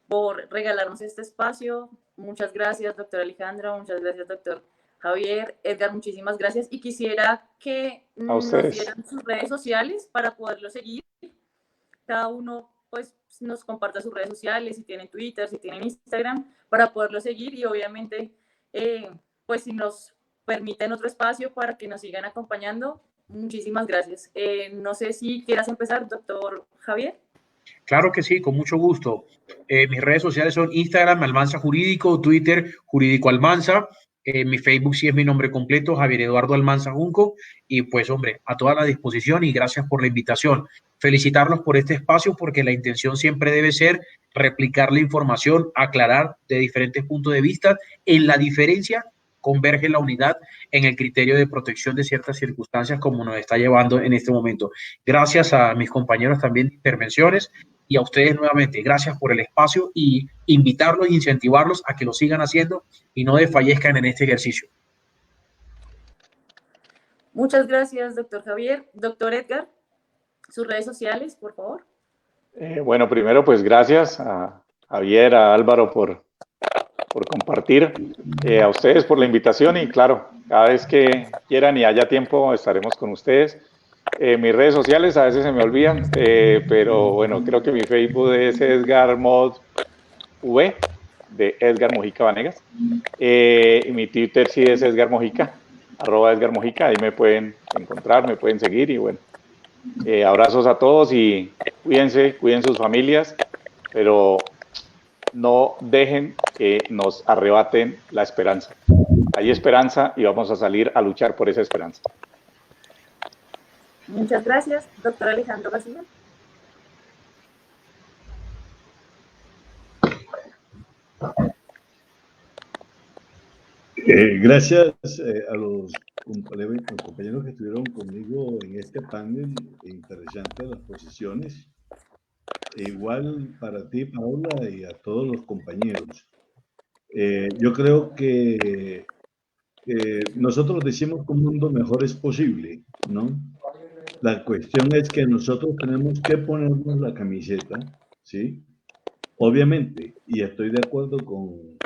[SPEAKER 6] por regalarnos este espacio. Muchas gracias, doctor Alejandro. Muchas gracias, doctor Javier. Edgar, muchísimas gracias. Y quisiera que nos dieran sus redes sociales para poderlo seguir. Cada uno pues nos comparta sus redes sociales, si tienen Twitter, si tienen Instagram, para poderlo seguir. Y obviamente, pues si nos permiten otro espacio para que nos sigan acompañando, muchísimas gracias. No sé si quieras empezar, doctor Javier.
[SPEAKER 3] Claro que sí, con mucho gusto. Mis redes sociales son Instagram, Almanza Jurídico, Twitter, Jurídico Almanza. Mi Facebook sí es mi nombre completo, Javier Eduardo Almanza Junco. Y pues, hombre, a toda la disposición y gracias por la invitación. Felicitarlos por este espacio porque la intención siempre debe ser replicar la información, aclarar de diferentes puntos de vista. En la diferencia converge la unidad en el criterio de protección de ciertas circunstancias como nos está llevando en este momento. Gracias a mis compañeros también de intervenciones y a ustedes nuevamente. Gracias por el espacio y invitarlos e incentivarlos a que lo sigan haciendo y no desfallezcan en este ejercicio.
[SPEAKER 6] Muchas gracias, doctor Javier. Doctor Edgar, sus redes sociales, por favor.
[SPEAKER 2] Bueno, primero pues gracias a Javier, a Álvaro por compartir, a ustedes por la invitación y claro, cada vez que quieran y haya tiempo estaremos con ustedes. Mis redes sociales a veces se me olvidan, pero bueno, creo que mi Facebook es Edgar Mod V, de Edgar Mojica Vanegas, y mi Twitter sí es Edgar Mojica, @Edgar Mojica, ahí me pueden encontrar, me pueden seguir y bueno, abrazos a todos y cuídense, cuiden sus familias, pero no dejen que nos arrebaten la esperanza. Hay esperanza y vamos a salir a luchar por esa esperanza.
[SPEAKER 6] Muchas gracias, doctor Alejandro García.
[SPEAKER 4] Gracias a los compañeros que estuvieron conmigo en este panel interesante de las posiciones. Igual para ti, Paula, y a todos los compañeros. Yo creo que nosotros decimos que un mundo mejor es posible, ¿no? La cuestión es que nosotros tenemos que ponernos la camiseta, ¿sí? Obviamente, y estoy de acuerdo con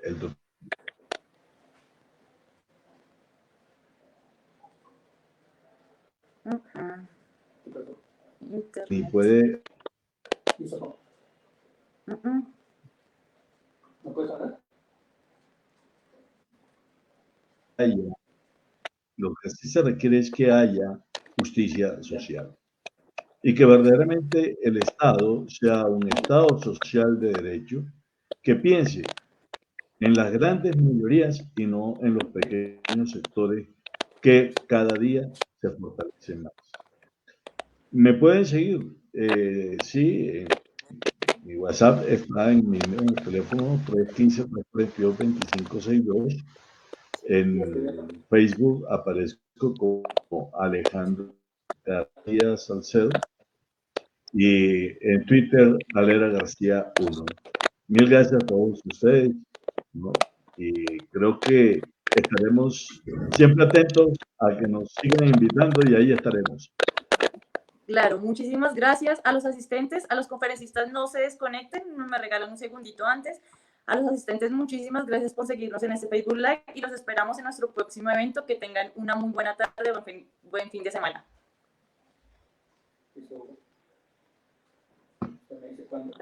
[SPEAKER 4] el doctor. Y puede...
[SPEAKER 7] ¿No puedes hablar?
[SPEAKER 4] Lo que sí se requiere es que haya justicia social y que verdaderamente el Estado sea un Estado social de derecho que piense en las grandes mayorías y no en los pequeños sectores que cada día se fortalecen más. ¿Me pueden seguir? Sí, mi WhatsApp está en mi teléfono 315-332-2562. En Facebook aparezco como Alejandro García Salcedo y en Twitter Valera García 1. Mil gracias a todos ustedes, ¿no? Y creo que estaremos siempre atentos a que nos sigan invitando y ahí estaremos.
[SPEAKER 6] Claro, muchísimas gracias a los asistentes, a los conferencistas no se desconecten, me regalan un segundito antes. A los asistentes, muchísimas gracias por seguirnos en este Facebook Live y los esperamos en nuestro próximo evento. Que tengan una muy buena tarde, buen fin de semana.
[SPEAKER 7] ¿Cuándo?